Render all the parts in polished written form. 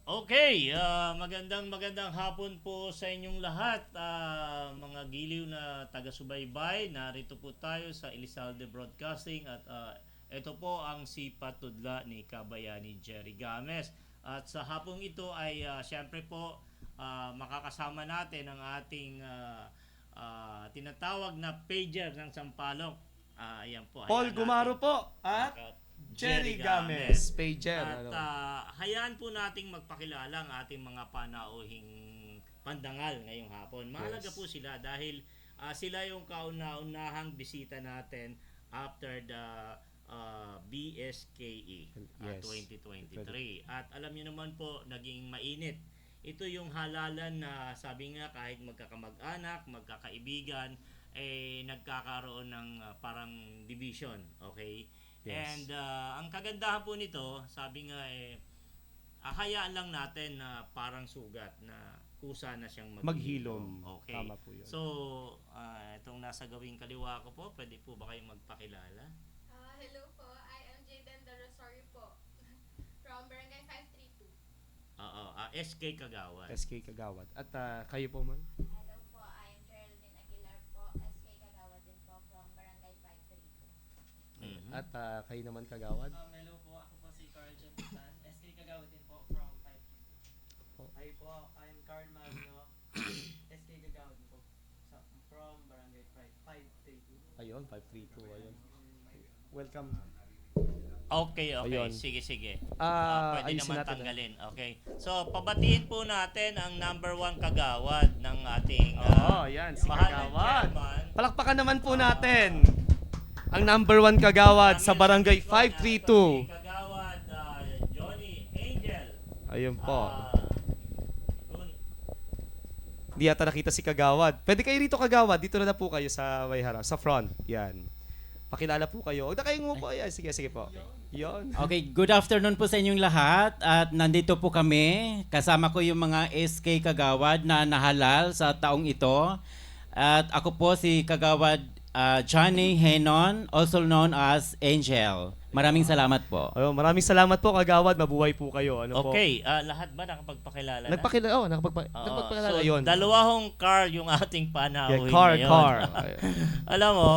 Okay, magandang hapon po sa inyong lahat, mga giliw na taga-subaybay. Narito po tayo sa Elizalde Broadcasting at ito po ang sipat tudla ni Kabayani Jerry Games. At sa hapong ito ay siyempre po makakasama natin ang ating tinatawag na pager ng Sampaloc. Ayan po, Paul hayaan Gumaro natin. po at Jerry Games. Pager. At hayaan po nating magpakilala ang ating mga panauhing pandangal ngayong hapon. Mahalaga po sila dahil sila yung kauna-unahang bisita natin after the BSKE Yes. 2023. At alam niyo naman po, naging mainit. Ito yung halalan na sabi nga kahit magkakamag-anak, magkakaibigan, nagkakaroon ng parang division. Okay? Yes. And ang kagandahan po nito, sabi nga hayaan lang natin na parang sugat na kusa na siyang Maghilom. Okay. Tama po yun. So, itong nasa gawing kaliwa ko po, pwede po ba kayong magpakilala? Hello po, I am Jaden De Rosario po from Barangay 532. Oo, SK Kagawad. SK Kagawad. At kayo po man? Hello po, I am Geraldine Aguilar po, SK Kagawad din po from Barangay 532. Mhm. At kayo naman Kagawad? Hello po, ako po si Carl Jonathan, SK Kagawad din po from 5. Hi po, I'm Carl Magno, SK Kagawad po from Barangay 532. Ayun, 532. Ayun. Welcome. Okay. Ayun. Sige. Pwede ayusin naman natin, tanggalin. Okay. So, pabatiin po natin ang number 1 kagawad ng ating yan. Si mahal na Kagawad. chairman. Palakpakan naman po natin ang number 1 Kagawad sa Barangay 532. Kagawad Johnny Angel. Ayun po. Dun. Hindi yata nakita si Kagawad. Pwede kayo rito Kagawad. Dito na po kayo sa may harap. Sa front. Yan. Pakilala po kayo. Huwag na kayong umupo. Ayan, sige po. Yon. Okay, good afternoon po sa inyong lahat at nandito po kami. Kasama ko yung mga SK Kagawad na nahalal sa taong ito. At ako po si Kagawad Johnny Henon, also known as Angel. Maraming salamat po. Ayun, maraming salamat po Kagawad. Mabuhay po kayo. Ano po? Okay, lahat ba nakapagpakilala na? Nakapagpakilala. So, Ayun. dalawang car yung ating panauhin Yeah, ngayon. car. Alam mo,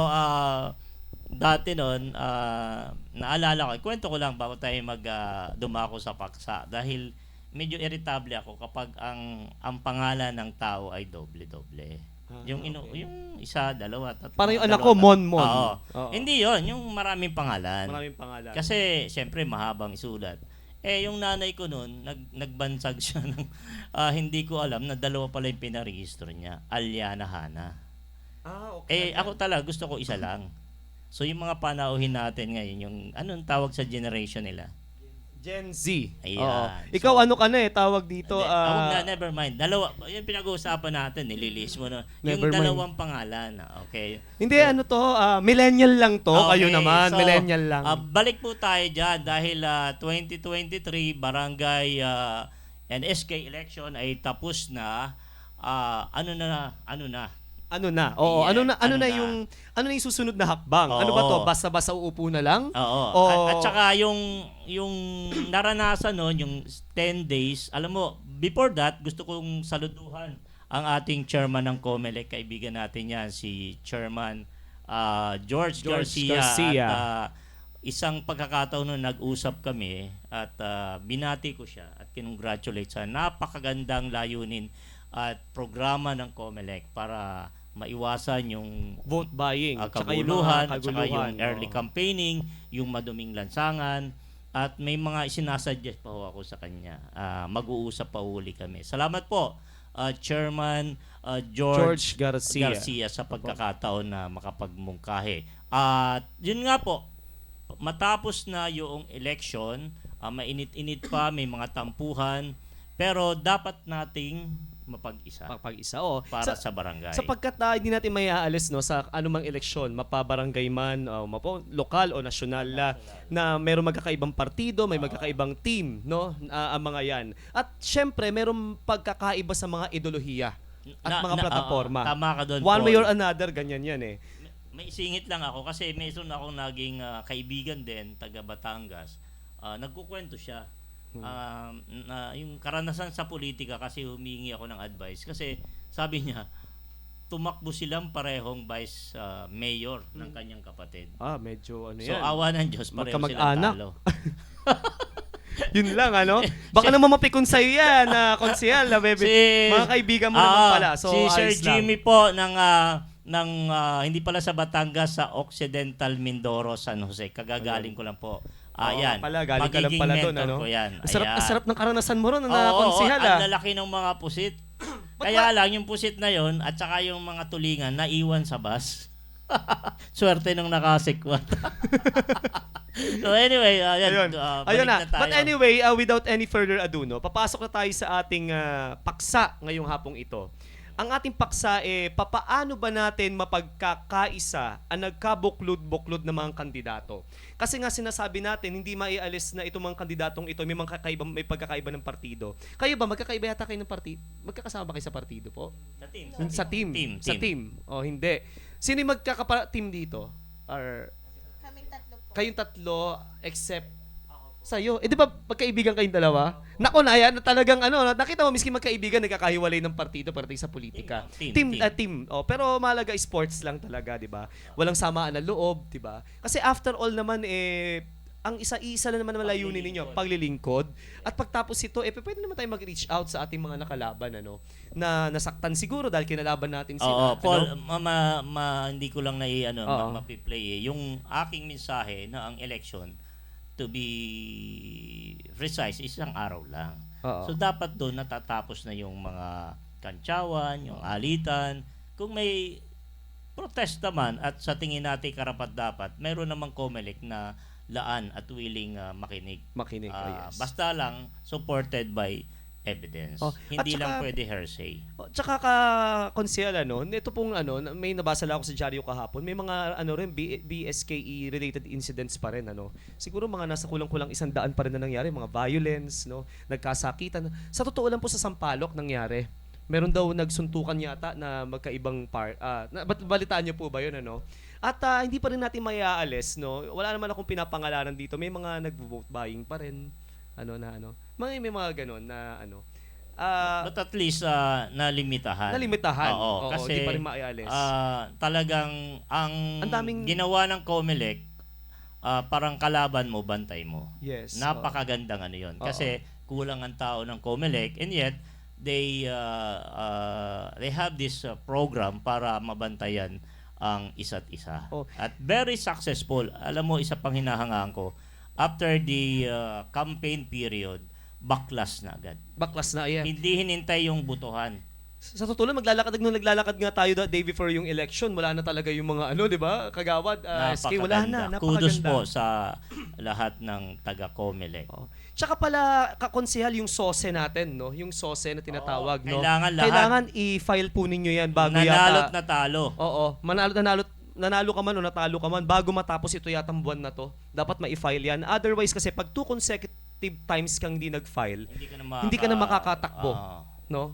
dati noon, naalala ko, kwento ko lang bago tayo dumako sa paksa dahil medyo irritable ako kapag ang pangalan ng tao ay doble-doble. Yung isa, dalawa, tatlo. Parang yung anak dalawa, ko, Mon. Oo. Oo. Hindi yon, yung maraming pangalan. Maraming pangalan. Kasi siyempre mahabang isulat. Yung nanay ko noon, nagbansag siya ng hindi ko alam na dalawa pala yung pinarehistro niya, Aliana Hana. Okay. Ako talaga gusto ko isa lang. So yung mga panauhin natin ngayon, yung anong tawag sa generation nila? Gen Z. Ayan. Oo. Ikaw So, ano ka na tawag dito? Huwag na, never mind. Dalawa, yung pinag-uusapan natin, nililis mo na. Yung Never mind. dalawang pangalan. Okay. Hindi, ano to, millennial lang to. Kayo Okay, naman, so, millennial lang. Balik po tayo dyan dahil 2023 barangay and SK election ay tapos na. Ano na? Oo, Yeah, ano na yung susunod na hakbang? Ano ba to? Oo. Basta-basta uupo na lang? Oo. O- At saka yung naranasan noon, yung 10 days, alam mo, before that, gusto kong saluduhan ang ating chairman ng COMELEC, kaibigan natin yan, si Chairman George Garcia. At isang pagkakataon noon nag-usap kami at binati ko siya at kinongratulate sa napakagandang layunin at programa ng COMELEC para maiwasan yung Vote buying. Tsaka yung kaguluhan, mga at saka yung kaguluhan. early Oo. campaigning, yung maduming lansangan, at may mga isinasuggest pa ho ako sa kanya. Mag-uusap pa uli kami. Salamat po, Chairman George Garcia. sa pagkakataon na makapagmungkahi. At yun nga po, matapos na yung election, mainit-init pa, may mga tampuhan, pero dapat nating mapag-isa Pag-isa. Oo. para sa barangay. Sapagkat hindi natin may aalis no sa anumang eleksyon, mapabarangay man, lokal o nasyonal na mayroong magkakaibang partido, may magkakaibang team, no? Ang mga 'yan. At syempre, mayroong pagkakaiba sa mga ideolohiya at mga plataforma. Tama ka doon, One way Paul. or another, ganyan 'yan eh. May singit lang ako kasi meron akong naging kaibigan din, taga Batangas. Nagkukwento siya. yung karanasan sa politika kasi humingi ako ng advice. Kasi sabi niya, tumakbo silang parehong vice mayor ng kanyang kapatid. Medyo ano So, yan. awa ng Diyos, pareho silang Magkamag-anak. talo. Yun lang, ano? Baka naman mapikon sa'yo yan, konsyal, mga kaibigan mo naman pala. So, si Sir ayos lang. Jimmy po ng hindi pala sa Batangas, sa Occidental Mindoro, San Jose. Kagagaling ko lang po. Yan. Pala, galing ka lang Magiging pala doon, mentor ano? ko yan. Ang Ayan. sarap ng karanasan mo ron, Oo, konsyal, ang lalaki ng mga pusit. Kaya lang, yung pusit na yon at saka yung mga tulingan, naiwan sa bus. Swerte nung nakasikwat. So anyway, Ayun. balik Ayun na. na tayo. But anyway, without any further ado, no, papasok na tayo sa ating paksa ngayong hapong ito. Ang ating paksa papaano ba natin mapagkakaisa ang nagkabuklod-buklod ng mga kandidato? Kasi nga sinasabi natin, hindi maialis na itong mga kandidatong ito may pagkakaiba ng partido. Kayo ba, magkakaiba yata kayo ng partido? Magkakasama ba kayo sa partido po? Sa team. Sa team. O, hindi. Sino yung magkaka-team dito? Or Kaming tatlo po. kayong tatlo except sa'yo. Di ba magkaibigan kayong dalawa? Nako na yan, talagang nakita mo, miskin magkaibigan, nagkakahiwalay ng partido pagdating sa politika. Team. Oh, pero mahalaga sports lang talaga, di ba? Walang samaan na loob, di ba? Kasi after all naman, ang isa-isa lang naman layunin ninyo, paglilingkod. At pagtapos ito, pwede naman tayo mag-reach out sa ating mga nakalaban, na nasaktan siguro dahil kinalaban natin sila. Oo, Paul, hindi ko lang mapiplay Yung aking mensahe na ang election, to be precise, isang araw lang. Oo. So dapat doon natatapos na yung mga kantsawan, yung alitan. Kung may protesta man at sa tingin natin karapat dapat, meron namang COMELEC na laan at willing makinig. Yes. Basta lang supported by evidence. At Hindi lang saka- pwede hearsay. Tsaka konsyel, ito pong may nabasa lang ako sa dyaryo kahapon, may mga BSKE related incidents pa rin, Siguro mga nasa kulang-kulang 100 pa rin na nangyari, mga violence, nagkasakitan. Sa totoo lang po sa Sampaloc nangyari. Meron daw nagsuntukan yata na magkaibang balitaan niyo po ba 'yun, At hindi pa rin natin maiaalis, Wala naman akong pinapangalanan dito. May mga nagvo-vote buying pa rin. May mga ganon na But at least nalimitahan. nalimitahan. Oo, Oo, kasi di pa rin maialis. talagang ang Ang daming- ginawa ng COMELEC, parang kalaban mo, bantay mo. Yes. Napakagandang yun. Kasi kulang ang tao ng COMELEC and yet they have this program para mabantayan ang isa't isa. Oh. At very successful. Alam mo, isa pang hinahangaan ko, after the campaign period, baklas na agad. Baklas na yan. Hindi hinintay yung butuhan. Sa totoo lang, naglalakad nga tayo day before yung election. Wala na talaga yung mga di ba? Kagawad, SK, wala na. Napakaganda. Napakaganda. Kudos po sa lahat ng taga-COMELEC. Tsaka pala, kakonsehal yung SOSE natin, Yung SOSE na tinatawag, kailangan lahat. Kailangan i-file po ninyo yan bago Nanalot yata. na talo. Oo. Nanalo ka man o natalo ka man, bago matapos ito yatang buwan na to, dapat ma-file yan. Otherwise, kasi pag 2 consecutive times kang hindi nag-file, hindi ka na makakatakbo.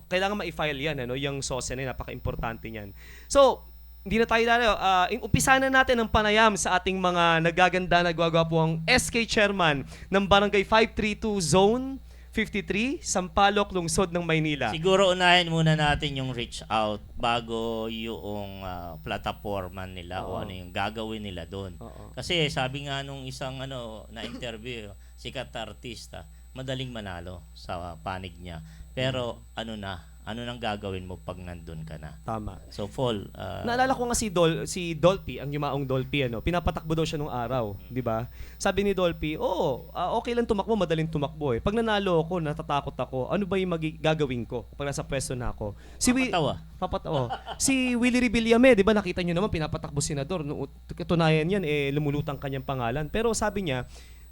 Kailangan ma-file yan, yung SOSE na napaka-importante niyan. So, hindi na tayo umpisa na natin ang panayam sa ating mga nagaganda, nagwagwapuang SK Chairman ng Barangay 532 Zone 53, Sampaloc, Lungsod ng Maynila. Siguro unahin muna natin yung reach out bago yung plataforma nila o ano yung gagawin nila doon. Kasi sabi nga nung isang na interview, sikat na artista, madaling manalo sa panig niya. Pero ano nang gagawin mo pag nandun ka na? Tama. So Paul, Naalala ko nga si Dolphy, ang yumaong Dolphy, pinapatakbo daw siya nung araw, di ba? Sabi ni Dolphy, okay lang tumakbo, madaling tumakbo eh. Pag nanalo ako, natatakot ako, ano ba yung gagawin ko pag nasa pwesto na ako? Papatawa. Si Willie Revillame, di ba nakita nyo naman, pinapatakbo senador. Katunayan yan, lumulutang kanyang pangalan. Pero sabi niya,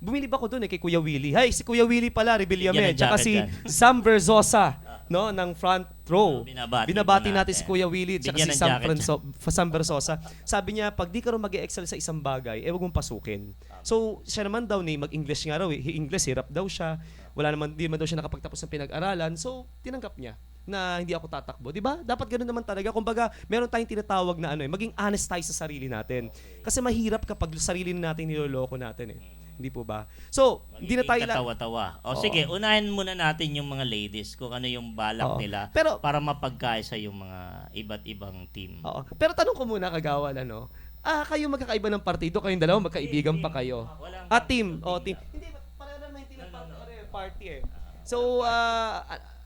bumili ba ko doon kay Kuya Willie? Si Kuya Willie pala, Revillame, Yan ang tsaka jacket si yan. Sam Verzosa, ng front row. Binabati natin natin. si Kuya Willie at Bigyan si ng jacket Sam Verzosa. Sabi niya, pag di ka rin mag-excel sa isang bagay, wag mong pasukin. So, siya naman daw mag-English nga raw. English, hirap daw siya. Di naman daw siya nakapagtapos ng pinag-aralan. So, tinanggap niya na hindi ako tatakbo. Di ba? Dapat ganoon naman talaga. Kumbaga, meron tayong tinatawag na maging honest tayo sa sarili natin. Kasi mahirap kapag sarili natin niloloko natin Hindi po ba? So, hindi na tayo katawa-tawa. O Oo. sige, unahin muna natin yung mga ladies kung ano yung balak Oo. nila Pero- para mapagkaisa yung mga iba't ibang team. Oo. Pero tanong ko muna, Kagawad, ano? Kayo magkakaiba ng partido, kayong dalawa magkaibigan pa kayo. Walang Team. Team. Hindi, pareho naman yung team ng party eh. So,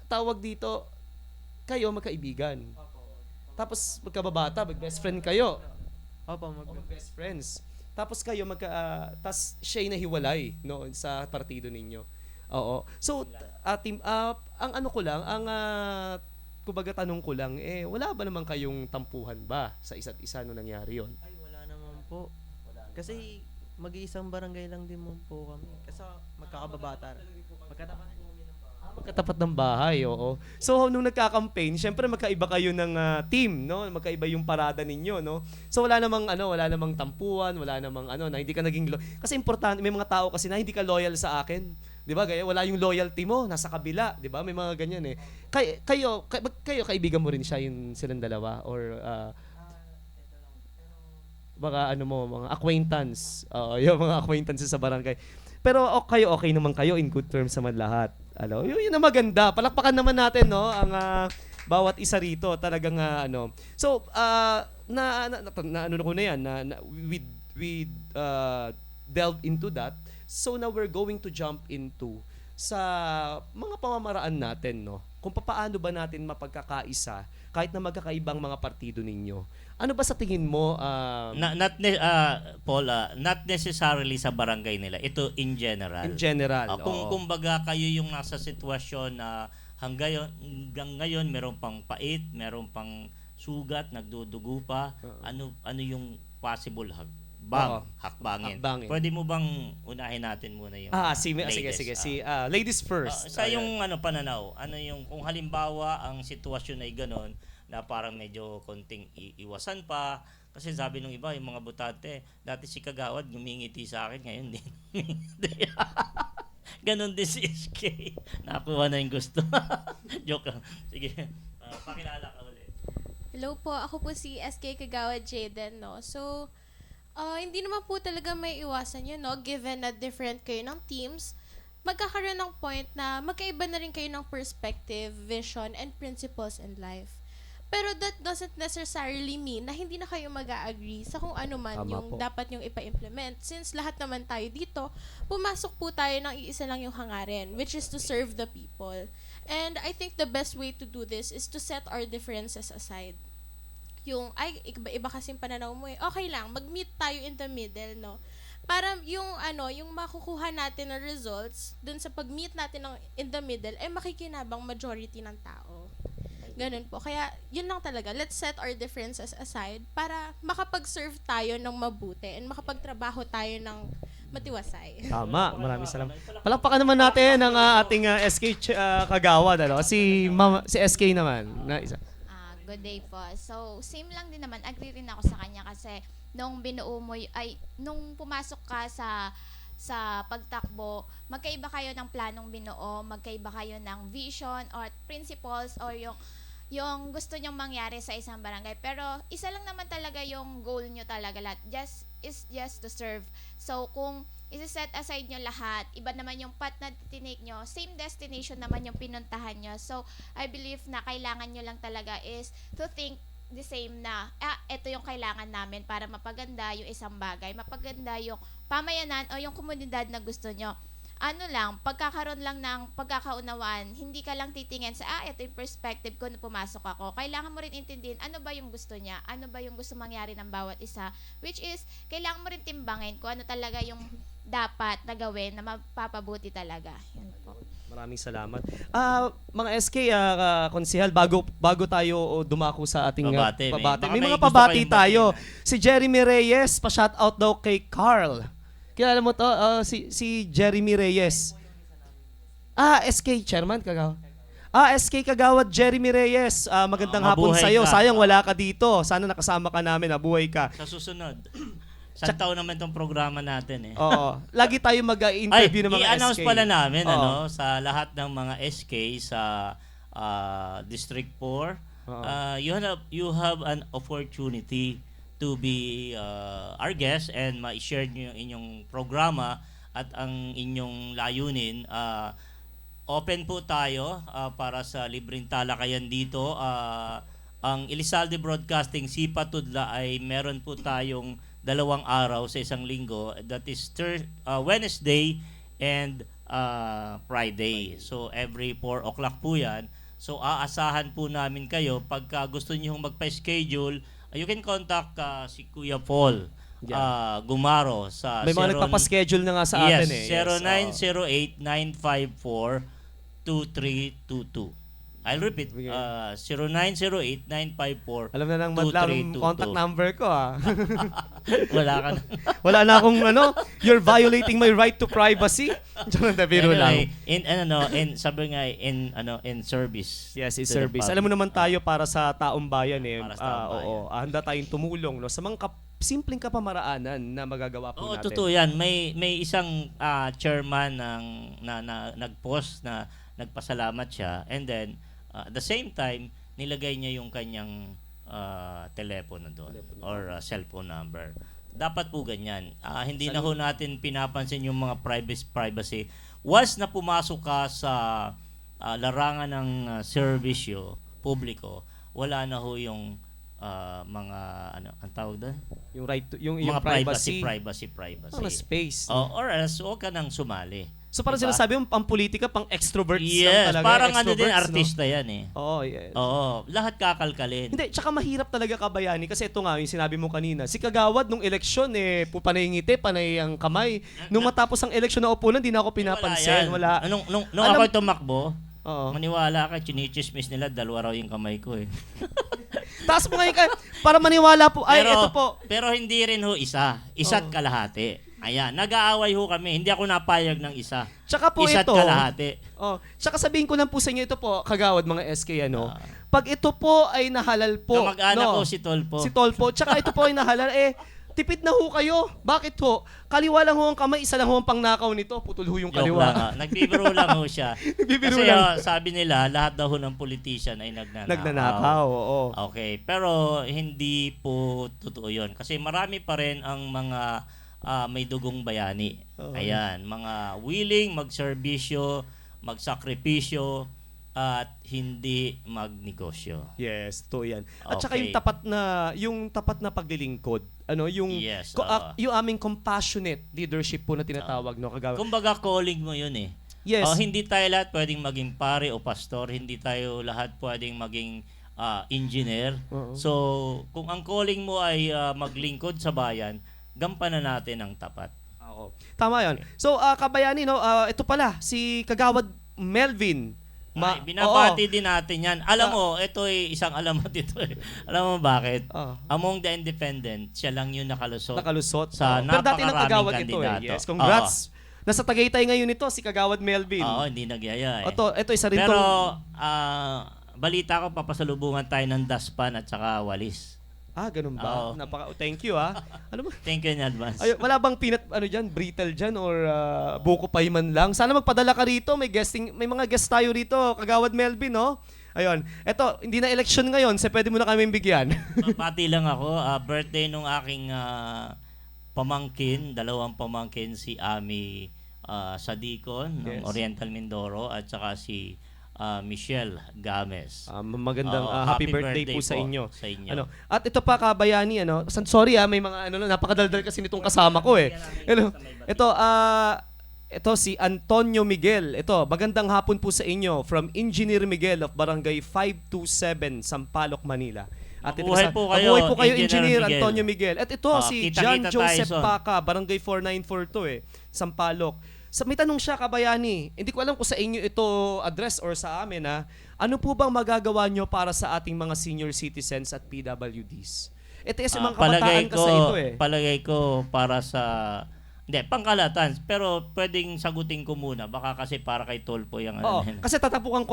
tawag dito, kayo magkaibigan. Tapos magkababata, mag-best friend kayo. Opo, Mag-best friends. Tapos kayo tas siya ay nahiwalay no sa partido ninyo. Oo. So, team ang ano ko lang, kumbaga tanong ko lang, wala ba naman kayong tampuhan ba sa isa't isa nung nangyari yon? Ay, wala naman po. Kasi mag-iisang barangay lang din mo po kami. Kasi magkakababata. Magkatapat po kami ng bahay. Magkatapat ng bahay, oo. So, nung nagka-campaign, syempre magkaiba kayo ng team, no? Magkaiba yung parada ninyo, no? So, wala namang tampuan, wala namang na hindi ka naging kasi importante, may mga tao kasi na hindi ka loyal sa akin. 'Di ba? Gaya wala yung loyalty mo, nasa kabila, 'di ba? May mga ganyan eh. Kayo kaibigan mo rin siya yung silang dalawa or baka mga acquaintance. Yung mga acquaintances sa barangay. Pero okay naman kayo in good terms naman lahat. Yun ang maganda. Palakpakan naman natin no ang bawat isa rito talagang So ko na yan we delve into that. So now we're going to jump into sa mga pamamaraan natin no. Kung paano ba natin mapagkakaisa kahit na magkakaibang mga partido ninyo. Ano ba sa tingin mo Paul, not necessarily sa barangay nila. Ito in general. in general? oo. Kumbaga kayo yung nasa sitwasyon na hanggang ngayon meron pang pait, meron pang sugat, nagdudugo pa. Ano yung possible Oo. hakbangin. Hakbangin. Pwede mo bang unahin natin muna yung sige. Si ladies first. sa yung pananaw, kung halimbawa ang sitwasyon ay ganon na parang medyo konting iwasan pa kasi sabi nung iba yung mga butante, dati si Kagawad ngumingiti sa akin, ngayon din. Ganon din si SK. Nakuha na yung gusto. Joke lang. Sige, pakilala ka ulit. Hello po, ako po si SK Kagawad Jaden, no? So, hindi naman po talaga may iwasan yun, no? Given na different kayo ng teams, magkakaroon ng point na magkaiba na rin kayo ng perspective, vision, and principles in life. Pero that doesn't necessarily mean na hindi na kayo mag-agree sa kung ano man Tama yung po. dapat yung ipa-implement. Since lahat naman tayo dito, pumasok po tayo ng iisa lang yung hangarin, which is to serve the people. And I think the best way to do this is to set our differences aside. Yung, iba kasing pananaw mo okay lang, mag-meet tayo in the middle, no? Para yung makukuha natin na results dun sa pag-meet natin in the middle, makikinabang majority ng tao. Ganun po. Kaya, yun lang talaga. Let's set our differences aside para makapag-serve tayo ng mabuti and makapagtrabaho tayo ng matiwasay. Tama, maraming salamat. Palakpakan naman natin ang ating SK Kagawad, si SK naman. Na isa. Good day po. So, same lang din naman. Agree rin ako sa kanya kasi nung binuo mo, nung pumasok ka sa pagtakbo, magkaiba kayo ng planong binuo, magkaiba kayo ng vision or principles or yung gusto nyong mangyari sa isang barangay. Pero isa lang naman talaga yung goal nyo talaga lahat. Just to serve. So, kung isa-set aside nyo lahat, iba naman yung path na tinake nyo, same destination naman yung pinuntahan nyo. So, I believe na kailangan nyo lang talaga is to think the same na, ito yung kailangan namin para mapaganda yung isang bagay, mapaganda yung pamayanan o yung komunidad na gusto nyo. Pagkakaroon lang ng pagkakaunawaan, hindi ka lang titingin sa, ito yung perspective ko na pumasok ako. Kailangan mo rin intindihin, ano ba yung gusto niya, ano ba yung gusto mangyari ng bawat isa, which is, kailangan mo rin timbangin kung ano talaga yung dapat na gawin na mapapabuti talaga. Yun po. Maraming salamat. Mga SK, konsehal, bago tayo dumako sa ating Pabati, pabati. baka May may mga gusto pabati kayong tayo. batiin. Si Jeremy Reyes, pa-shoutout daw kay Carl. Kilala mo to? Si Jeremy Reyes. SK Chairman Kagawad. SK Kagawad Jeremy Reyes. Magandang hapon mabuhay sa'yo. ka. Sayang wala ka dito. Sana nakasama ka namin. Nabuhay ka. Sa susunod. Isang taon naman itong programa natin Oo. Lagi tayo mag-interview ng mga i-announce SK. pala namin Oo. sa lahat ng mga SK sa District 4. Oo. You have an opportunity to be our guest and ma-share nyo yung inyong programa at ang inyong layunin, open po tayo para sa libreng talakayan dito. Ang Elizalde Broadcasting Sipa Tudla ay meron po tayong 2 araw sa isang linggo. That is Wednesday and Friday. So every 4 o'clock po yan. So aasahan po namin kayo pagka gusto niyo magpa-schedule, you can contact si Kuya Paul Gumaro sa May mga nagpapaschedule na nga sa yes, atin eh. 0908-954-2322. I'll repeat, 0908-954-2322. Alam na ng madlang contact number ko Wala ka na. Wala na akong you're violating my right to privacy. Diyan na biro lang. Sabi nga in service. Yes, in to the service. public. Alam mo naman tayo para sa taong bayan eh. Para sa taong bayan. Oo, handa tayong tumulong sa mga simpleng kapamaraanan na magagawa po Oo, natin. totoo yan. May isang chairman na nag-post na nagpasalamat siya, and then at the same time nilagay niya yung kanyang telepono doon or cellphone number. Dapat po ganyan. Hindi na ho natin pinapansin yung mga privacy. Once na pumasok ka sa larangan ng serbisyo publiko, wala na ho yung mga ang tawag doon? Yung right to, yung Mga privacy. Privacy. Space. Or else, huwag ka nang sumali. So parang Diba? sinasabi mo, pang politika, pang extroverts Yes, lang talaga. parang ano din, Extroverts, artista yan eh. No? Oo, yes. Oo, lahat kakalkalin. Hindi, tsaka mahirap talaga kabayani kasi ito nga, yung sinabi mo kanina, si Kagawad nung eleksyon panay ngiti, panay ang kamay. Nung matapos ang eleksyon na opponent, di na ako pinapansin. Wala. Nung Alam- ako tumakbo, Oo. maniwala ka, chinichismis nila, 2 raw yung kamay ko eh. Taas mo ngayon para maniwala po. Ay, ito po. Pero hindi rin ho isa. Isa't kalahati. Ayan, nag-aaway ho kami. Hindi ako napayag ng isa. Tsaka po Isa't ito. kalahati. Tsaka sabihin ko lang po sa inyo ito po, Kagawad, mga SK, pag ito po ay nahalal po. Kamag-anak ko si Tolpo. Si Tolpo. Tsaka ito po ay nahalal, tipid na ho kayo. Bakit ho? Kaliwa lang ho ang kamay, isa lang ho ang pangnakaw nito. Putol ho yung Joke kaliwa. lang. Nagbibiro lang ho siya. Nagbibiro Kasi lang. sabi nila, lahat daw ho ng politician ay nagnanakaw. Nagnanakaw, oo. Okay, pero hindi po totoo yun. Kasi marami pa rin ang mga may dugong bayani. Oo. Ayan, mga willing magserbisyo, magsakripisyo, at hindi magnegosyo. Yes, to yan. At saka Okay. yung tapat na paglilingkod. Yung Yes, yung aming compassionate leadership po na tinatawag, no, Kagawad. Kumbaga calling mo yun eh. Yes. Hindi tayo lahat pwedeng maging pare o pastor, hindi tayo lahat pwedeng maging engineer. Oo. So, kung ang calling mo ay maglingkod sa bayan, gampanan natin ang tapat. Oo. Tama 'yon. So, kabayani, no, ito pala si Kagawad Melvin. Ay, binabati Oo. din natin yan. Alam mo, ito ay isang alamat ito eh. Alam mo bakit? Oo. Among the independent, siya lang yung nakalusot. Nakalusot. Sa Pero dati ng napakaraming Kagawad ito kandidato. Yes, congrats. Nasa Tagaytay ngayon ito si Kagawad Melvin. Oo, hindi nagyaya eh. Ito isa rin Pero, tong balita ko, papasalubungan tayo ng daspan at saka walis. ganun ba? Oo. Thank you Ano ba? Thank you in advance. Ay, wala bang brittle dyan or buko payman lang? Sana magpadala ka rito, may mga guest tayo rito, Kagawad Melvin, no? Ayun. Eto, hindi na election ngayon, pwede mo na kami bigyan. Pati lang ako, birthday nung aking pamangkin, 2 pamangkin, si Ami Sadicon ng Yes. Oriental Mindoro at saka si Michelle Games. Magandang Oo, happy birthday po sa inyo. Sa inyo. At ito pa kabayani, sorry may mga napakadaldal kasi nitong kasama ko eh. Ito si Antonio Miguel. Ito, magandang hapon po sa inyo from Engineer Miguel of Barangay 527, Sampaloc, Manila. At Mabuhay po kayo, mabuhay po kayo, Engineer Engineer Miguel. Antonio Miguel. At ito si John kita-kita Joseph tayo, Son. Paca, Barangay 4942 Sampaloc. May tanong siya, kabayani. Hindi ko alam kung sa inyo ito address or sa amin ano po bang magagawa nyo para sa ating mga senior citizens at PWDs? Ito kasi mga kabataan kasi ito eh. Palagay ko para sa pangkalatan. Pero pwedeng sagutin ko muna. Baka kasi para kay Tolpo yung Oo, kasi tatapukan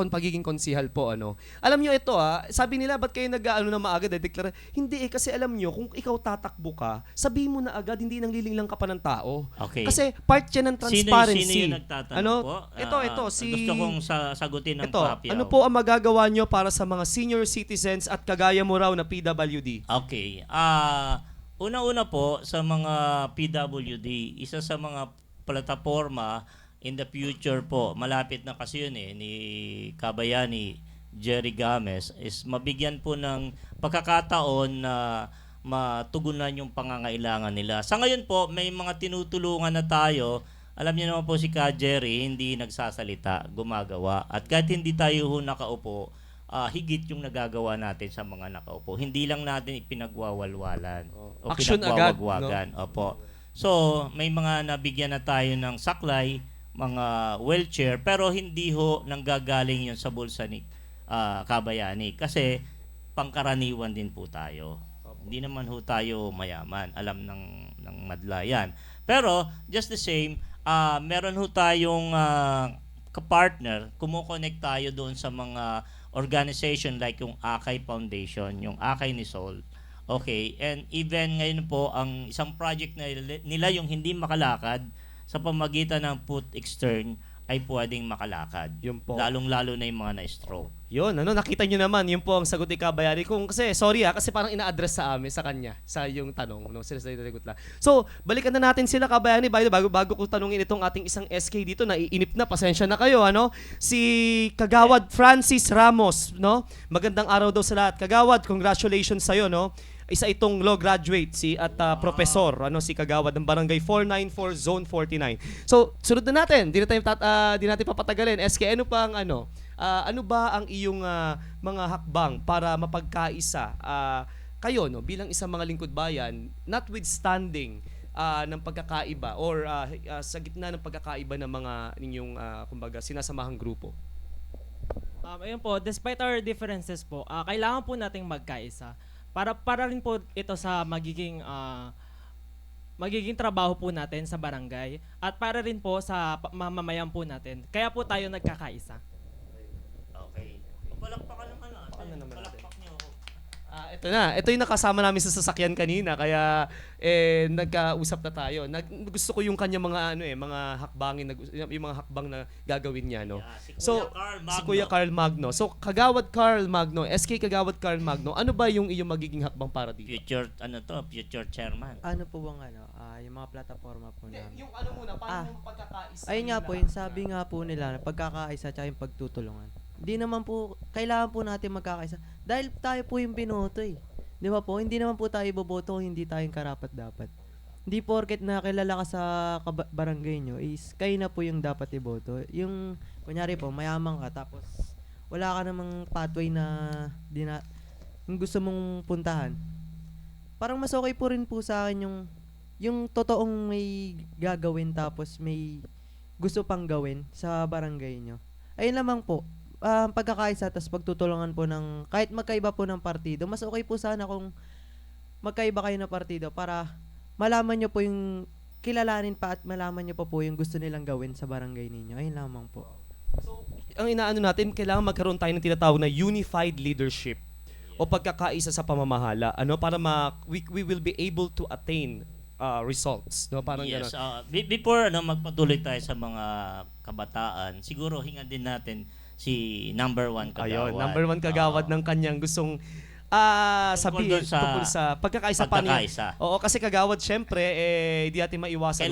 pagiging konsihal po Alam niyo ito sabi nila ba't kayo nag-aano na maaga deklara? Hindi kasi alam niyo kung ikaw tatakbo ka, sabihin mo na agad hindi nang lilinglang ka pa ng tao. Okay. Kasi part 'yan ng transparency. Sino yung nagtatanong po? Ito Gusto kong sagutin ng ito, Papiaw. ano po ang magagawa nyo para sa mga senior citizens at kagaya mo raw na PWD? Okay. Una-una po sa mga PWD, isa sa mga plataforma in the future po, malapit na kasi yun ni Kabayani Jerry Games, is mabigyan po ng pagkakataon na matugunan yung pangangailangan nila. Sa ngayon po, may mga tinutulungan na tayo. Alam niyo naman po si Ka Jerry, hindi nagsasalita, gumagawa. At kahit hindi tayo ho nakaupo, higit yung nagagawa natin sa mga nakaupo. Hindi lang natin ipinagwawalwalan o Action agad, pinagwawagwagan. Opo. So, may mga nabigyan na tayo ng saklay, mga wheelchair, pero hindi ho nanggagaling yun sa bulsa ni Kabayani. Kasi pangkaraniwan din po tayo. Hindi naman ho tayo mayaman. Alam ng madla yan. Pero, just the same, meron ho tayong kapartner, kumukonect tayo doon sa mga organization like yung Akay Foundation, yung Akay ni Sol. Okay, and even ngayon po, ang isang project na nila yung hindi makalakad sa pamagitan ng Put Extern ay pwedeng makalakad. Yun po. Lalong-lalo na yung mga na-stroke. Yun, nakita nyo naman, yun po ang sagot ni Kabayani. Kasi, sorry kasi parang ina-address sa amin, sa kanya, sa yung tanong, sila sa la. So, balikan na natin sila, Kabayani, bago ko tanungin itong ating isang SK dito, naiinip na, pasensya na kayo, si Kagawad Francis Ramos, magandang araw daw sa lahat. Kagawad, congratulations sa'yo, Isa itong law graduate at professor, si Kagawad ng Barangay 494 Zone 49. So, sunod na natin. Di natin papatagalin. SK, ano ba ang iyong mga hakbang para mapagkaisa kayo bilang isang mga lingkod bayan, notwithstanding ng pagkakaiba or sa gitna ng pagkakaiba ng mga ninyong kumbaga sinasamahang grupo? Ayun po, despite our differences po, kailangan po nating magkaisa. Para rin po ito sa magiging trabaho po natin sa barangay at para rin po sa mamamayan po natin. Kaya po tayo nagkakaisa. Okay. Palakpakan naman natin. Paano naman natin? Palakpak niyo ako. Ito na. Ito yung nakasama namin sa sasakyan kanina kaya nagkausap na tayo. Gusto ko yung kanya mga mga hakbangin, yung mga hakbang na gagawin niya, Yeah, Si Kuya Carl Magno. So Kagawad Carl Magno, SK Kagawad Carl Magno, ano ba yung iyong magiging hakbang para dito? Future chairman. Ano po bang yung mga plataforma po namin. Yung muna, paano mo pagkakaisa? Ayun nga po, yung sabi nga po nila, pagkakaisa at yung pagtutulungan. Hindi naman po, kailangan po natin magkakaisa. Dahil tayo po yung binoto eh. Di ba po? Hindi naman po tayo iboboto kung hindi tayong karapat-dapat. Hindi porket na kilala ka sa barangay nyo, is kayo na po yung dapat iboto. Yung, kunyari po, mayaman ka, tapos wala ka namang pathway na yung gusto mong puntahan. Parang mas okay po rin po sa akin yung totoong may gagawin tapos may gusto pang gawin sa barangay nyo. Ayun lamang po. Pagkakaisa tapos pagtutulungan po ng kahit magkaiba po ng partido, mas okay po sana kung magkaiba kayo ng partido para malaman nyo po yung kilalanin pa at malaman nyo pa po yung gusto nilang gawin sa barangay ninyo. Ayun lamang po. So, ang inaano natin, kailangan magkaroon tayo ng tinatawag na unified leadership o pagkakaisa sa pamamahala para we will be able to attain results, parang Yes. gano'n. Before magpatuloy tayo sa mga kabataan, siguro hingan din natin si number 1 Kagawad. Ayun, number 1 Kagawad ng kanyang gustong sabihin doon sa tungkol sa pagkakaisa pa niya. pagkakaisa. Oo, kasi Kagawad, syempre, hindi natin maiwasan.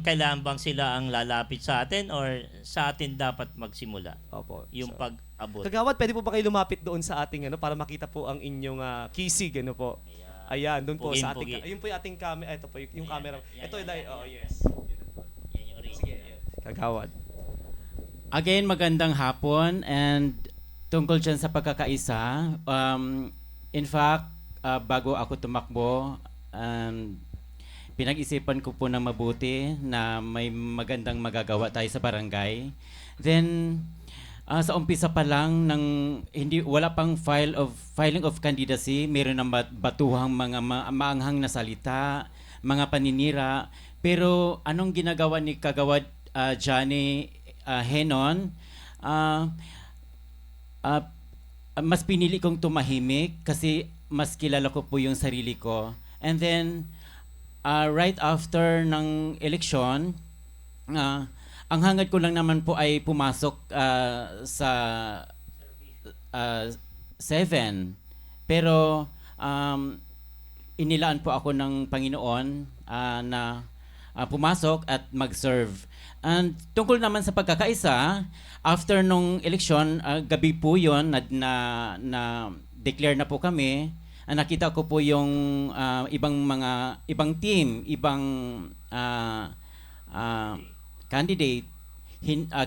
Kailangan bang sila ang lalapit sa atin or sa atin dapat magsimula? Opo. Yung So, pag-abot. Kagawad, pwede po ba kayo lumapit doon sa ating para makita po ang inyong kisig, po? Ayan, doon po sa Puging-pugi. ating, ayun po yung ating camera, ito po yung camera. Ito, yes. Yan yung original. Sige, Kagawad. Again, magandang hapon and tungkol dyan sa pagkakaisa. In fact, bago ako tumakbo, pinag-isipan ko po ng mabuti na may magandang magagawa tayo sa barangay. Then, sa umpisa pa lang wala pang filing of candidacy, meron ng batuhang mga maanghang na salita, mga paninira. Pero anong ginagawa ni Kagawad Johnny Henon? Mas pinili kong tumahimik kasi mas kilala ko po yung sarili ko. And then, right after ng eleksyon, ang hangad ko lang naman po ay pumasok sa 7. Pero inilaan po ako ng Panginoon na pumasok at mag-serve. And tungkol naman sa pagkakaisa, after nung eleksyon, gabi po yun na declare na po kami. Nakita ko po yung ibang team, ibang candidate.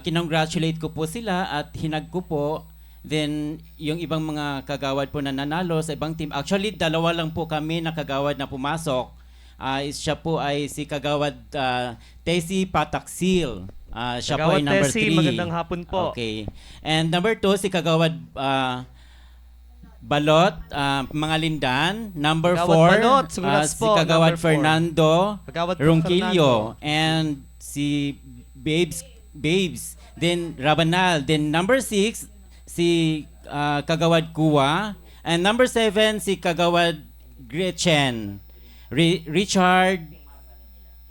Kinongratulate ko po sila at hinag ko po. Then, yung ibang mga kagawad po na nanalo sa ibang team. Actually, dalawa lang po kami na kagawad na pumasok. Siya po ay si kagawad Tessie Pataksil. Siya po ay Kagawad number Tessie, 3. magandang hapon po. Okay. And number 2, si kagawad Balot, mga Lindan. Number Kagawad 4, Balot, congrats si po, kagawad number 4. Fernando Kagawad po, Ronquillo. Fernando. And si Babes. Then Rabanal. Then number 6, si kagawad Kuwa. And number 7, si kagawad Gretchen. Richard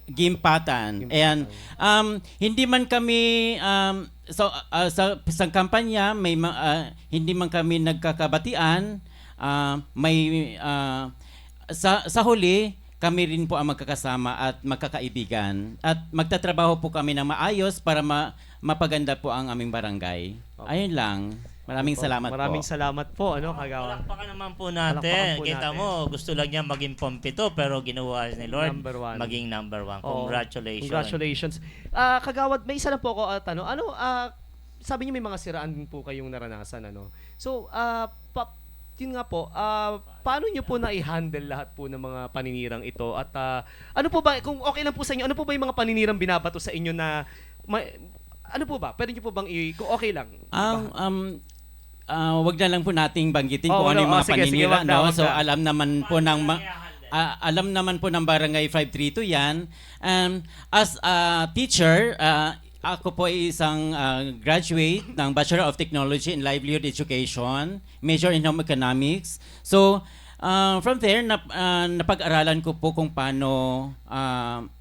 Gimpatan. And hindi man kami sa kampanya hindi man kami nagkakabatian, sa huli kami rin po ang magkakasama at magkakaibigan at magtatrabaho po kami ng maayos para mapaganda po ang aming barangay. Ayun lang. Maraming salamat po. Maraming salamat po, kagawad. Palakpakan naman po Palakpakan natin. po Kita natin. mo, gusto lang niya maging pompito pero ginawa ni Lord Number 1. maging number 1. Oo. Congratulations. Congratulations. Kagawad, may isa na po ako tanong. Sabi niyo may mga siraan din po kayong naranasan, So, yun nga po, paano niyo po na-handle lahat po ng mga paninirang ito? At ano po ba, kung okay lang po sa inyo, ano po ba yung mga paninirang binabato sa inyo na, ano po ba? Pwede niyo po bang kung okay lang? Wag na lang po nating banggitin Oh, kung ano yung mga sige, paninira, wag na, no? wag So na. alam naman po ng Barangay 532 'yan. As a teacher, ako po ay isang graduate ng Bachelor of Technology in Livelihood Education, major in Home Economics. So from there, napag-aralan ko po kung paano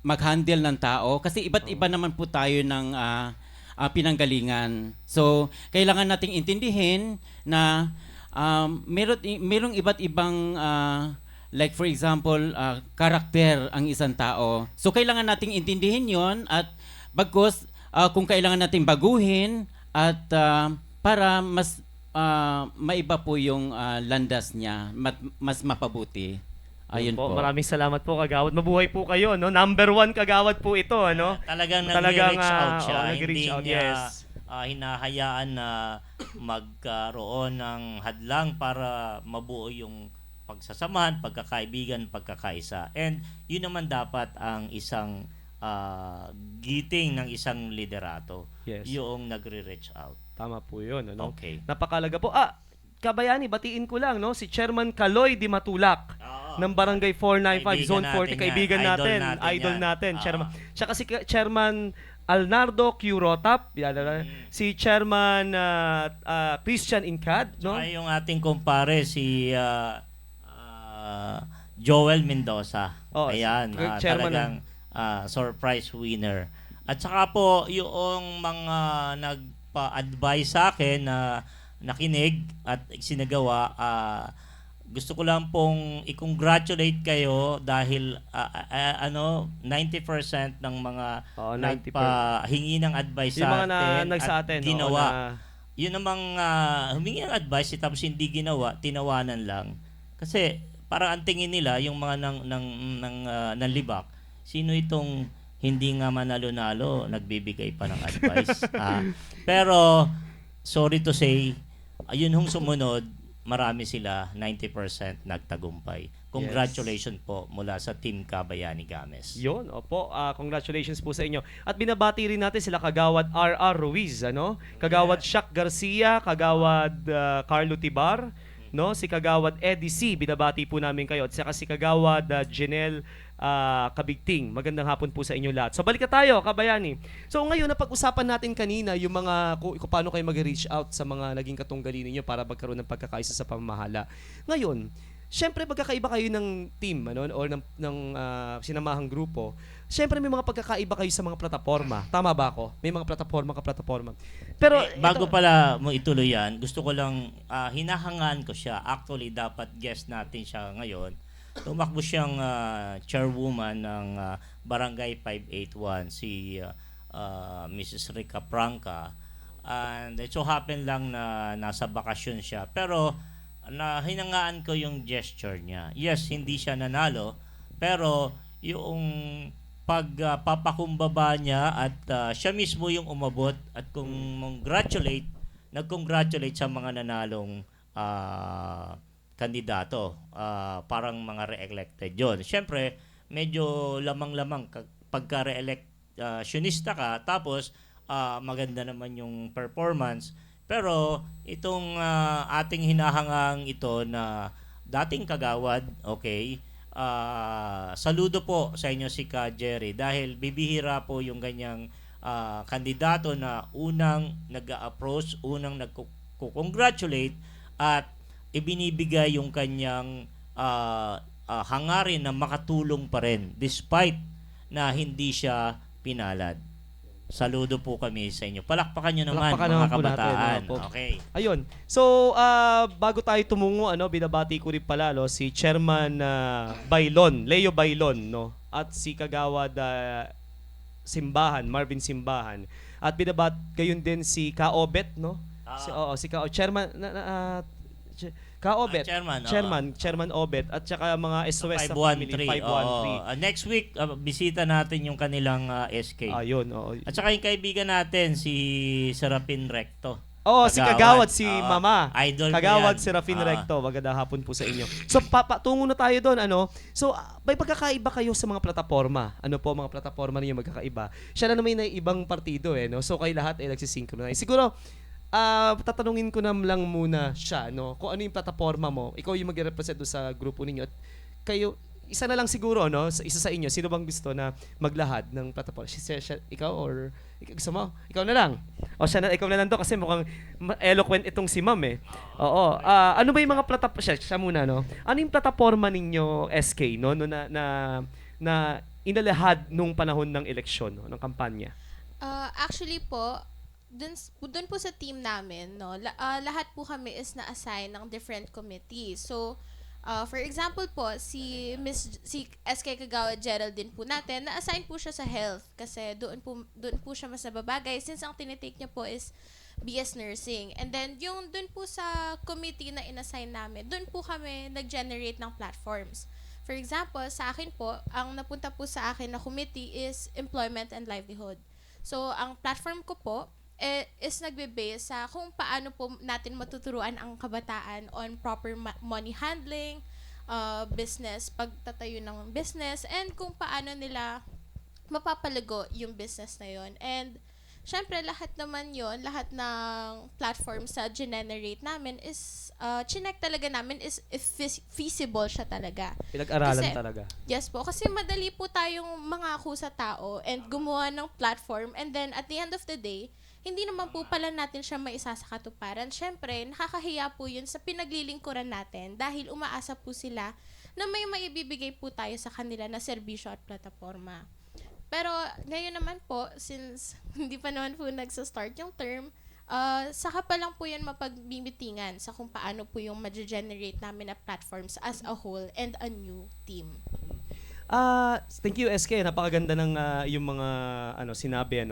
mag-handle ng tao kasi iba't iba naman po tayo ng pinanggalingan. So, kailangan nating intindihin na merong iba't ibang like for example, karakter ang isang tao. So, kailangan nating intindihin 'yon at bagkus kung kailangan nating baguhin at para mas maiba po yung landas niya, mas mapabuti. Ayun po. Maraming salamat po, kagawad. Mabuhay po kayo, Number 1 kagawad po ito, Talagang Talagang, nag-reach out siya. nag-reach Hindi out, niya yes. hinahayaan na magkaroon ng hadlang para mabuo yung pagsasamahan, pagkakaibigan, pagkakaisa. And yun naman dapat ang isang giting ng isang liderato. Yes. Yung nagre-reach out. Tama po yun, Okay. Napakalaga po. Kabayani, batiin ko lang, si Chairman Kaloy Di Matulak ng Barangay 495, Kaibigan Zone 40. natin yan. Kaibigan Idol natin. natin Idol yan. natin. Chairman. Tsaka si Chairman Alnardo Q. Rotap. Si Chairman Christian Incad. Tsaka yung ating kumpare, si Joel Mendoza. Oh, Ayan, chairman talagang surprise winner. At saka po, yung mga nagpa-advise sa akin na nakinig at sinagawa, gusto ko lang pong i-congratulate kayo dahil 90% ng mga Oo, 90%. nagpahingi ng advice Yung sa mga atin nagsa at atin. ginawa. Yun namang humingi ng advice tapos hindi ginawa, tinawanan lang. Kasi parang ang tingin nila yung mga nanlibak, sino itong hindi nga manalo-nalo, nagbibigay pa ng advice. Pero sorry to say, ayun hong sumunod, marami sila, 90% nagtagumpay. Congratulations po mula sa Team Kabayani Games. Yun, opo. Congratulations po sa inyo. At binabati rin natin sila Kagawad R.R. Ruiz, Kagawad Shaq Garcia, Kagawad Carlo Tibar, si Kagawad Eddie C. Binabati po namin kayo. At saka si Kagawad Janelle Kabigting. Magandang hapon po sa inyo lahat. So balik na tayo, Kabayani. So ngayon, napag-usapan natin kanina yung mga kung paano kayo mag-reach out sa mga naging katunggali ninyo para magkaroon ng pagkakaisa sa pamamahala. Ngayon, syempre magkakaiba kayo ng team or ng sinamahang grupo. Syempre may mga pagkakaiba kayo sa mga plataforma. Tama ba ako? May mga plataforma. Pero Bago pala mo ituloy yan, gusto ko lang hinahangaan ko siya. Actually, dapat guest natin siya ngayon. tumakbo siyang chairwoman ng Barangay 581, si Mrs. Rica Franca. And it so happen lang na nasa bakasyon siya. Pero hinangaan ko yung gesture niya. Yes, hindi siya nanalo, pero yung pagpapakumbaba niya at siya mismo yung umabot at nag-congratulate sa mga nanalong kandidato. Parang mga re-elected yun. Siyempre, medyo lamang-lamang pagka-re-electionista ka, tapos maganda naman yung performance. Pero itong ating hinahangang ito na dating kagawad, okay, saludo po sa inyo si Ka Jerry dahil bibihira po yung ganyang kandidato na unang nag-approach, unang nagko-congratulate at ibinibigay yung kanyang hangarin na makatulong pa rin despite na hindi siya pinalad. Saludo po kami sa inyo. Palakpakan nyo naman, Palakpakan mga naman po natin, kabataan. opo. Okay. Ayun. So, bago tayo tumungo, binabati ko rin pala si Chairman Bailon, Leo Bailon, no? At si Kagawad Simbahan, Marvin Simbahan. At binabat gayon din si Kaobet, no? Si Chairman Kaobet. Chairman Obet at saka mga SOS sa family 513. 513. Next week, bisita natin yung kanilang SK. Ayun, oo. At saka yung kaibigan natin, si Serapin Recto. Si Kagawad, si Mama. Idol ko Kagawad yan. si Rafin Recto. Magandang hapon po sa inyo. So, tungo na tayo doon. So, may pagkakaiba kayo sa mga plataforma. Ano po mga plataforma niyo magkakaiba? Siya na naman ay ibang partido, no? So, kayo lahat ay nagsisynchronize. Siguro, tatanungin ko na lang muna siya, no? Kung ano yung plataforma mo. Ikaw yung mag-represent doon sa grupo ninyo. At kayo, isa na lang siguro, no? Isa sa inyo. Sino bang gusto na maglahad ng plataforma? Ikaw or gusto mo? Ikaw na lang. Ikaw na lang to kasi mukhang eloquent itong si Ma'am eh. Oo. Ano ba yung mga plataforma? Siya muna, no? Ano yung plataforma ninyo, SK, no? Na inalahad nung panahon ng eleksyon, no? Ng kampanya? Actually po, dun po sa team namin, no, lahat po kami is na-assign ng different committees. So, for example po, si SK Kagawad Geraldine po natin, na-assign po siya sa health kasi doon po siya mas nababagay since ang tinitake niya po is BS Nursing. And then, yung doon po sa committee na inassign namin, doon po kami nag-generate ng platforms. For example, sa akin po, ang napunta po sa akin na committee is Employment and Livelihood. So, ang platform ko po is nagbe-base sa kung paano po natin matuturuan ang kabataan on proper money handling, business, pagtatayo ng business, and kung paano nila mapapalago yung business na yon. And syempre, lahat naman yon, lahat ng platform sa generate namin is, chinek talaga namin is if feasible siya talaga. Pinag-aralan Kasi, talaga. Yes po, kasi madali po tayong mangako sa tao and gumawa ng platform, and then at the end of the day, hindi naman po pala natin siya maisa sa katuparan. Siyempre, nakakahiya po yun sa pinaglilingkuran natin dahil umaasa po sila na may maibibigay po tayo sa kanila na serbisyo at plataforma. Pero ngayon naman po, since hindi pa naman po nagsa-start yung term, saka pa lang po yan mapagbibitingan sa kung paano po yung ma-generate namin na platforms as a whole and a new team. Thank you, SK. Napakaganda ng yung mga sinabi,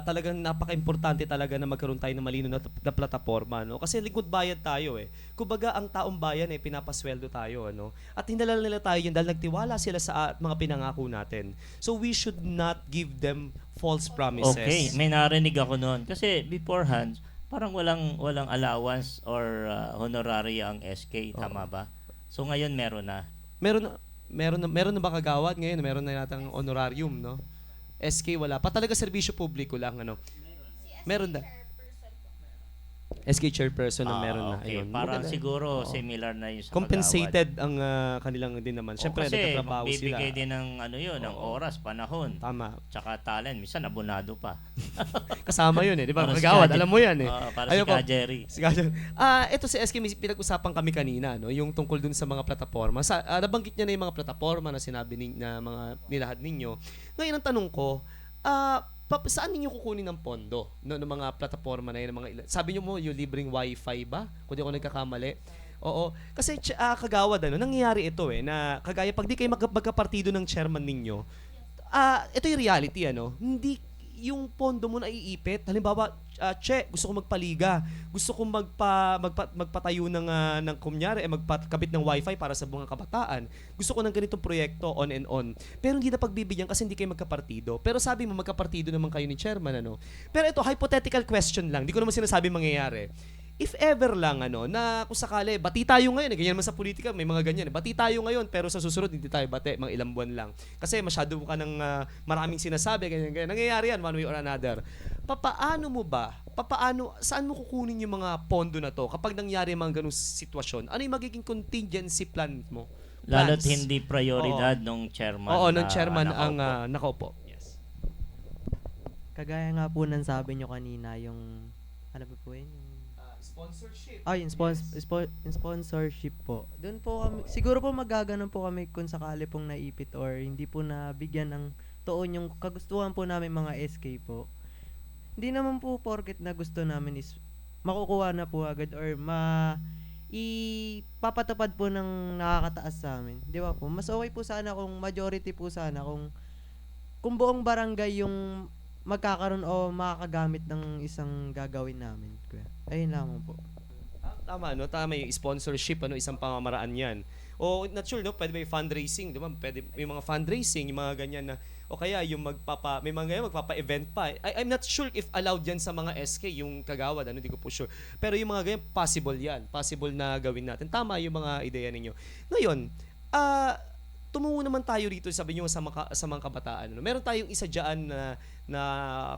talagang napaka-importante talaga na magkaroon tayo ng malino na plataforma, no? Kasi lingkod bayan tayo eh. Kumbaga ang taong bayan pinapasweldo tayo, At hinalala nila tayo yun dahil nagtiwala sila sa mga pinangako natin. So we should not give them false promises. Okay, may narinig ako noon. Kasi beforehand, parang walang allowance or honoraria ang SK, tama ba? So ngayon meron na. Meron na ba kagawad ngayon? Meron na natang honorarium, no? SK wala pa. Talaga serbisyo publiko lang, Meron na. SK chairperson ang meron na. Okay. Ayun. Parang Maganda. siguro similar na yung sa Compensated ang kanilang din naman. Siyempre, kasi nagtatrabaho sila. bibigay din ng ng oras, panahon. Tama. Tsaka talent, minsan abonado pa. Kasama yun eh. Di ba? Para si Kagawad, Ka- alam mo yan eh. Para Ayun si po. Ka Jerry. Ito si SK, may pinag-usapan kami kanina, yung tungkol dun sa mga plataforma. Nabanggit niya na yung mga plataforma na sinabi na mga nilahad ninyo. Ngayon, ang tanong ko, saan ninyo kukunin ng pondo ng mga plataforma na yun? Sabi niyo mo, yung libreng wifi ba? Kung di ako nagkakamali. Oo. Kasi kagawad, nangyayari ito na kagaya pag di kayo magkapartido ng chairman ninyo, ito yung reality, hindi yung pondo mo na iipit. Halimbawa, che, gusto ko magpaliga. Gusto ko magpatayo ng kunyari, magpakabit ng wifi para sa mga kabataan. Gusto ko ng ganitong proyekto, on and on. Pero hindi na pagbibigyan kasi hindi kayo magkapartido. Pero sabi mo, magkapartido naman kayo ni chairman, Pero ito, hypothetical question lang. Di ko naman sinasabi mangyayari. If ever lang, na kung sakali, bati tayo ngayon, ganyan naman sa politika, may mga ganyan, bati tayo ngayon, pero sa susunod, hindi tayo bati, mga ilang buwan lang. Kasi masyado ka ng maraming sinasabi, ganyan. Nangyayari yan, one way or another. Saan mo kukunin yung mga pondo na to kapag nangyari mga ganung sitwasyon? Ano yung magiging contingency plan mo? Lalo't Plans? hindi prioridad nung chairman. Oo, na ng chairman ang nakaupo. nakaupo. Yes. Kagaya nga po ng sabi nyo kanina, yung, ano po yun? Sponsorship. Yung sponsorship po. Doon po kami, siguro po magaganon po kami kung sakali pong naipit or hindi po nabigyan ng toon yung kagustuhan po namin mga SK po. Hindi naman po porket na gusto namin is makukuha na po agad or ipapatupad po ng nakakataas sa amin. Di ba po? Mas okay po sana kung majority po sana kung buong barangay yung magkakaroon o makakagamit ng isang gagawin namin. Kuya. Ayun lamang po. Tama, Tama yung sponsorship, isang pamamaraan yan. O, not sure, Pwede may fundraising, di ba? Pwede may mga fundraising, yung mga ganyan na, o kaya yung may mga ganyan, magpapa-event pa. I'm not sure if allowed yan sa mga SK, yung kagawad, hindi ko po sure. Pero yung mga ganyan, possible yan. Possible na gawin natin. Tama yung mga ideya ninyo. Ngayon, tumungo naman tayo rito, sabi nyo, sa mga kabataan. Meron tayong isa dyan na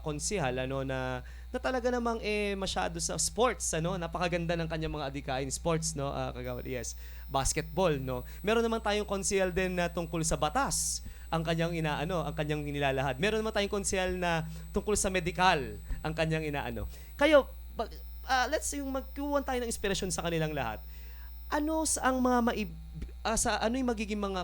konsehal, na talaga namang masyado sa sports, napakaganda ng kanyang mga adikain sports, kagawad, yes, basketball, Meron naman tayong konsehal din na tungkol sa batas, ang kanyang inilalahad. Meron naman tayong konsehal na tungkol sa medical, ang kanyang inaano. Kayo, let's yung magkuha tayo ng inspirasyon sa kanilang lahat. Ano yung magiging mga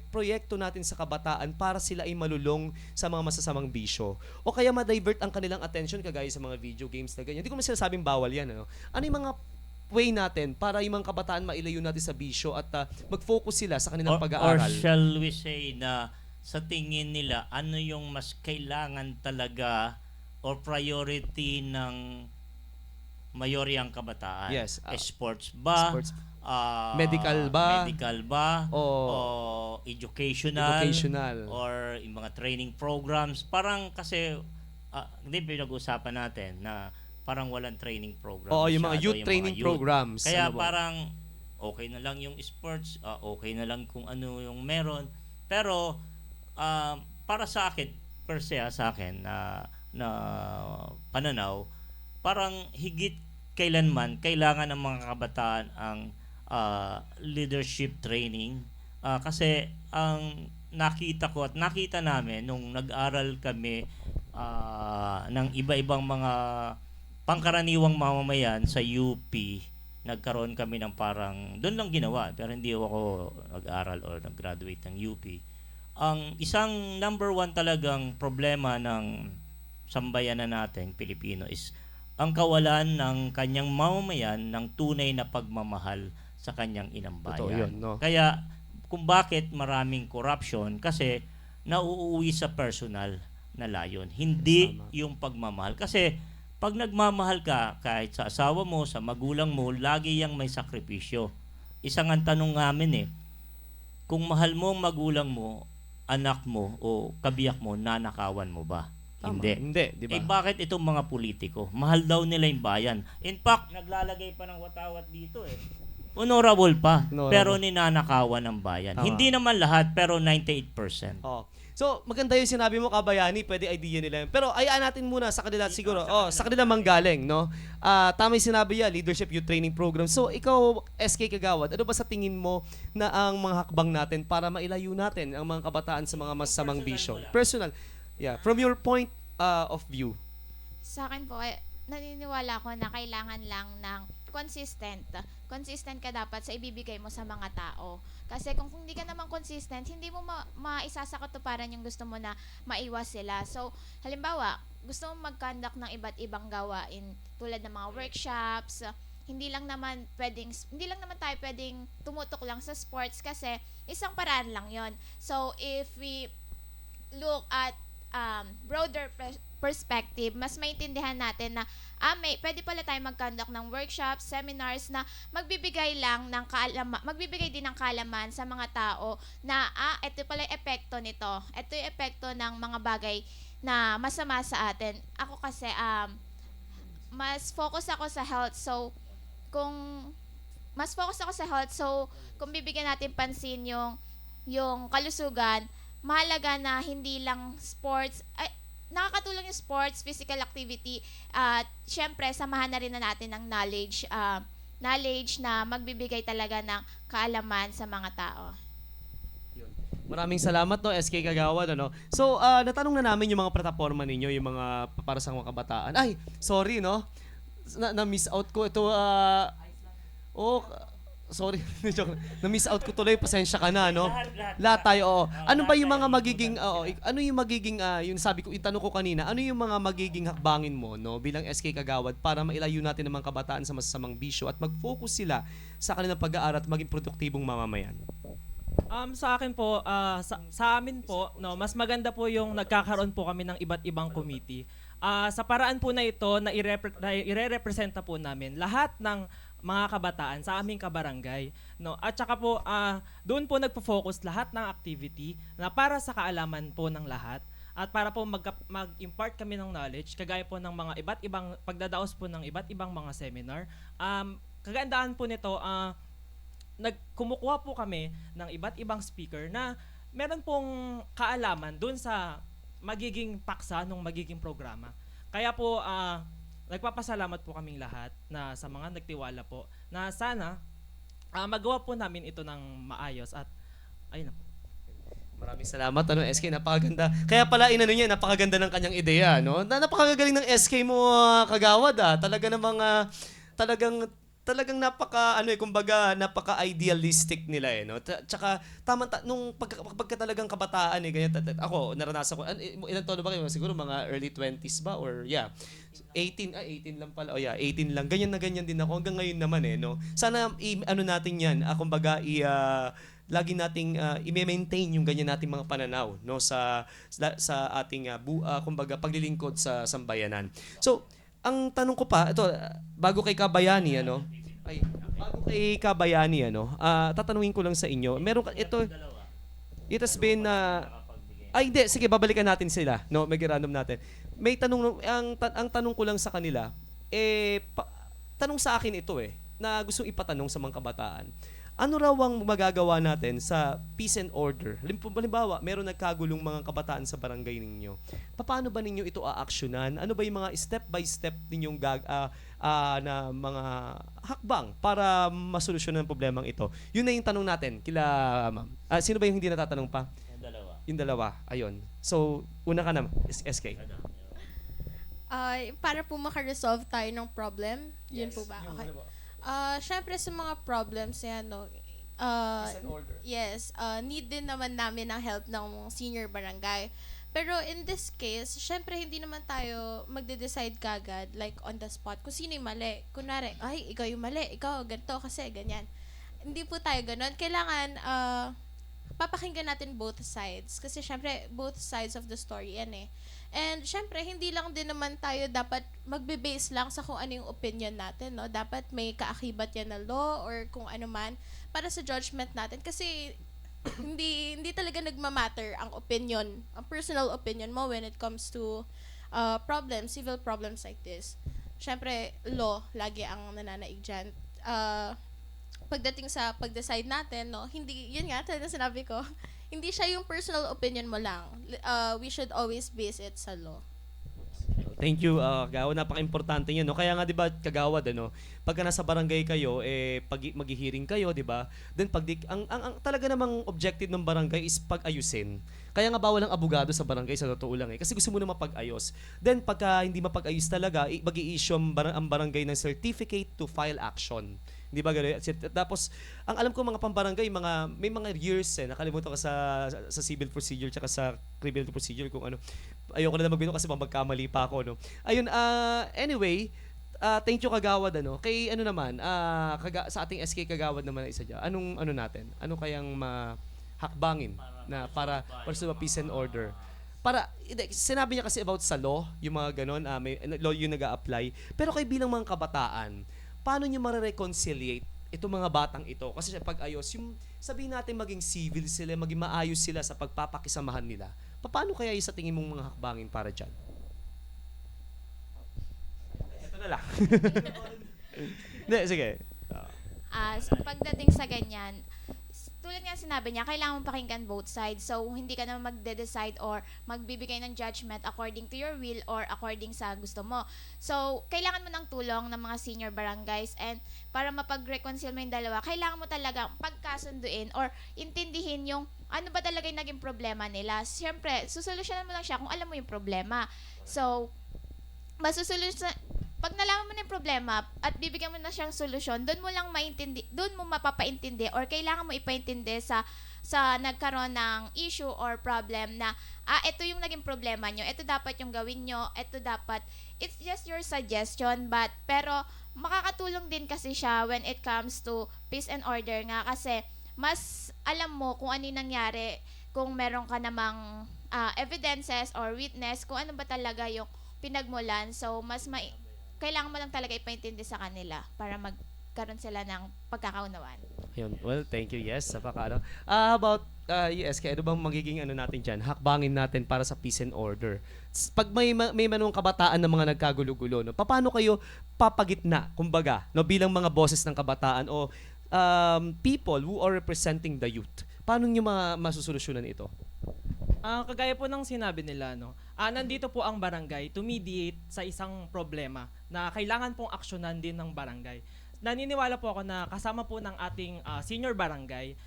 proyekto natin sa kabataan para sila ay malulong sa mga masasamang bisyo? O kaya ma-divert ang kanilang attention kagaya sa mga video games na ganyan. Hindi ko man sinasabing bawal yan. Ano yung mga way natin para yung mga kabataan mailayo natin sa bisyo at mag-focus sila sa kanilang Or pag-aaral? shall we say na sa tingin nila, ano yung mas kailangan talaga or priority ng mayoryang kabataan? Yes. Sports ba? Sports. Medical ba? O educational? Educational. Or yung mga training programs? Parang kasi, hindi pinag-usapan natin na parang walang training program. Oo, yung mga masyado, youth training programs. Kaya Ano ba? parang okay na lang yung sports, okay na lang kung ano yung meron. Pero para sa akin, per se sa akin na pananaw, parang higit kailanman kailangan ng mga kabataan ang leadership training. Kasi ang nakita ko at nakita namin nung nag-aral kami ng iba-ibang mga pangkaraniwang mamamayan sa UP, nagkaroon kami ng parang, doon lang ginawa, pero hindi ako nag-aral or nag-graduate ng UP. Ang isang number one talagang problema ng sambayanan natin, Pilipino, is ang kawalan ng kanyang mamamayan ng tunay na pagmamahal sa kanyang inang bayan. Totoo yun, no? Kaya, kung bakit maraming corruption, kasi nauuwi sa personal na layon. Hindi yung pagmamahal. Kasi, pag nagmamahal ka, kahit sa asawa mo, sa magulang mo, lagi yang may sakripisyo. Isang ang tanong namin kung mahal mo ang magulang mo, anak mo, o kabiyak mo, nanakawan mo ba? Tama. Hindi. Di ba? Bakit itong mga politiko? Mahal daw nila yung bayan. In fact, naglalagay pa ng watawat dito Honorable pa, Honorable. pero ninanakawan ng bayan. Tama. Hindi naman lahat, pero 98%. Oh. So, maganda yung sinabi mo, Kabayani, pwede idea nila yun. Pero ayaan natin muna sa kanila siguro. Sa kanila manggaling, no? Tama yung sinabi yan, Leadership Youth Training Program. So, ikaw, SK Kagawad, ano ba sa tingin mo na ang mga hakbang natin para mailayo natin ang mga kabataan sa mga masamang bisyo? Personal. Yeah, from your point of view. Sa akin po, naniniwala ko na kailangan lang ng consistent. Consistent ka dapat sa ibibigay mo sa mga tao. Kasi kung hindi ka naman consistent, hindi mo maisasakatuparan yung gusto mo na maiwas sila. So, halimbawa, gusto mo mag-conduct ng iba't ibang gawain tulad ng mga workshops, hindi lang naman tayo pwedeng tumutok lang sa sports kasi isang paraan lang 'yon. So if we look at broader perspective, mas maintindihan natin na pwede pala tayo mag-conduct ng workshops, seminars na magbibigay din ng kaalaman sa mga tao na ito pala yung epekto nito. Ito yung epekto ng mga bagay na masama sa atin. Ako kasi mas focus ako sa health. So kung bibigyan natin pansin yung kalusugan, mahalaga na hindi lang nakakatulong yung sports, physical activity, at syempre, samahan na rin natin ng knowledge na magbibigay talaga ng kaalaman sa mga tao. Maraming salamat, no, SK Kagawad, ano. So, natanong na namin yung mga plataforma ninyo, yung mga para sa mga kabataan. Ay, sorry, no. Na-miss out ko ito. Sorry. Na-miss out ko tuloy. Pasensya ka na, no? Lahat tayo, oo. Ano ba yung mga magiging, ano yung magiging, yung sabi ko, itanong ko kanina, ano yung mga magiging hakbangin mo, no, bilang SK Kagawad para mailayo natin ng mga kabataan sa masasamang bisyo at mag-focus sila sa kanilang pag-aaral at maging produktibong mamamayan? Sa akin po, sa amin po, no, mas maganda po yung nagkakaroon po kami ng iba't ibang committee. Sa paraan po na ito, na ire-representa po namin lahat ng mga kabataan sa aming kabarangay, no. At saka po doon po nagfo-focus lahat ng activity na para sa kaalaman po ng lahat at para po mag-impart kami ng knowledge kagaya po ng mga iba't ibang pagdadaos po ng iba't ibang mga seminar. Kagandahan po nito, kumukuha po kami ng iba't ibang speaker na meron pong kaalaman doon sa magiging paksa ng magiging programa. Kaya po nagpapasalamat po kaming lahat na sa mga nagtiwala po na sana magawa po namin ito ng maayos at ayun na po. Maraming salamat, ano, SK, napakaganda. Kaya pala napakaganda ng kanyang ideya, no? Napakagaling ng SK mo, Kagawad, Talaga namang talagang kumbaga napaka-idealistic nila, no. Tsaka nung pagka talagang kabataan, ganyan, ako naranasan ko, ilan taon na ba kayo? Siguro mga early 20s ba, or 18 lang pala. 18 lang. Ganyan din ako hanggang ngayon naman, no. Sana natin 'yan, kumbaga lagi nating i-maintain yung ganyan nating mga pananaw, no, sa ating kumbaga paglilingkod sa sambayanan. So, ang tanong ko pa, ito, bago kay Kabayani, tatanungin ko lang sa inyo. It has been, hindi, sige, babalikan natin sila, no, mag-random natin. May tanong, ang tanong ko lang sa kanila, tanong sa akin ito, na gustong ipatanong sa mga kabataan. Ano raw ang magagawa natin sa peace and order? Halimbawa, meron nagkagulong mga kabataan sa barangay ninyo. Paano ba ninyo ito aaksyonan? Ano ba yung mga step by step ninyong na mga hakbang para masolusyonan ang problemang ito? Yun na yung tanong natin kila ma'am. Sino ba yung hindi natatanong pa? Yung dalawa. Ayun. So, una ka na, SK. Para po makaresolve tayo ng problem, yun po ba? Okay. Syempre sa mga problems yan, no, Peace and order. yes, need din naman namin ng help ng senior barangay. Pero in this case, syempre hindi naman tayo magde-decide kagad, like on the spot, kung sino yung mali. Kunwari, ay, ikaw yung mali, ikaw, ganito kasi, ganyan. Hindi po tayo ganun. Kailangan, papakinggan natin both sides. Kasi syempre, both sides of the story yan eh. And syempre, hindi lang din naman tayo dapat magbe-base lang sa kung ano yung opinion natin, no? Dapat may kaakibat yan na law or kung ano man para sa judgment natin. Kasi hindi talaga nagmamatter ang opinion, ang personal opinion mo when it comes to problems, civil problems like this. Syempre, law lagi ang nananaig dyan. Pagdating sa pag-decide natin, no, hindi, yun nga, talaga sinabi ko, hindi siya yung personal opinion mo lang. We should always base it sa law. Thank you, Kagawad. Napaka-importante yun, no? Kaya nga, di ba, Kagawad, pagka nasa barangay kayo, mag-hearing kayo, di ba? Then, ang talaga namang objective ng barangay is pag-ayusin. Kaya nga bawal ang abogado sa barangay, sa totoo lang. Kasi gusto mo na mapag-ayos. Then, pagka hindi mapag-ayos talaga, mag-i-issue ang barangay ng certificate to file action. Di ba gano'n? Tapos, ang alam ko mga pambarangay, may mga years nakalimutan ko sa civil procedure tsaka sa criminal procedure kung ano. Ayoko na magbilang kasi magkamali pa ako, no? Ayun, anyway, thank you Kagawad ano. Kay ano naman, sa ating SK Kagawad naman na isa diyan. Anong ano natin? Ano kayang mahakbangin na para sa peace and order? Para sinabi niya kasi about sa law, yung mga ganon, may law yung nag-a-apply. Pero kay bilang mga kabataan, paano niyo mare-reconciliate itong mga batang ito? Kasi siya pag-ayos, yung sabihin natin maging civil sila, maging maayos sila sa pagpapakisamahan nila. Paano kaya yung sa tingin mong mga hakbangin para dyan? Ito na lang. Hindi, sige. Pagdating sa ganyan, tulad nga sinabi niya, kailangan mong pakinggan both sides. So, hindi ka naman magde-decide or magbibigay ng judgment according to your will or according sa gusto mo. So, kailangan mo ng tulong ng mga senior barangays, and para mapag-reconcile mo yung dalawa, kailangan mo talaga pagkasunduin or intindihin yung ano ba talaga yung naging problema nila. Siyempre, susolusyonan mo lang siya kung alam mo yung problema. So, pag nalaman mo na yung problema at bibigyan mo na siyang solusyon, doon mo lang doon mo mapapaintindi or kailangan mo ipaintindi sa nagkaroon ng issue or problem na ito yung naging problema nyo, ito dapat yung gawin nyo, ito dapat, it's just your suggestion, pero makakatulong din kasi siya when it comes to peace and order nga, kasi mas alam mo kung ano yung nangyari, kung meron ka namang evidences or witness, kung ano ba talaga yung pinagmulan. So, kailangan mo lang talaga ipaintindi sa kanila para magkaroon sila ng pagkakaunawaan. Ayun. Well, thank you. Yes, napaka How about yes, ano bang magiging ano natin diyan? Hakbangin natin para sa peace and order. Pag may manong kabataan na mga nagkagulo-gulo, no? Paano kayo papagitna, kumbaga, no, bilang mga boses ng kabataan o people who are representing the youth? Paano niyo masusolusyonan ito? Kagaya po ng sinabi nila, no, nandito po ang barangay to mediate sa isang problema na kailangan pong aksyonan din ng barangay. Naniniwala po ako na kasama po ng ating senior barangay,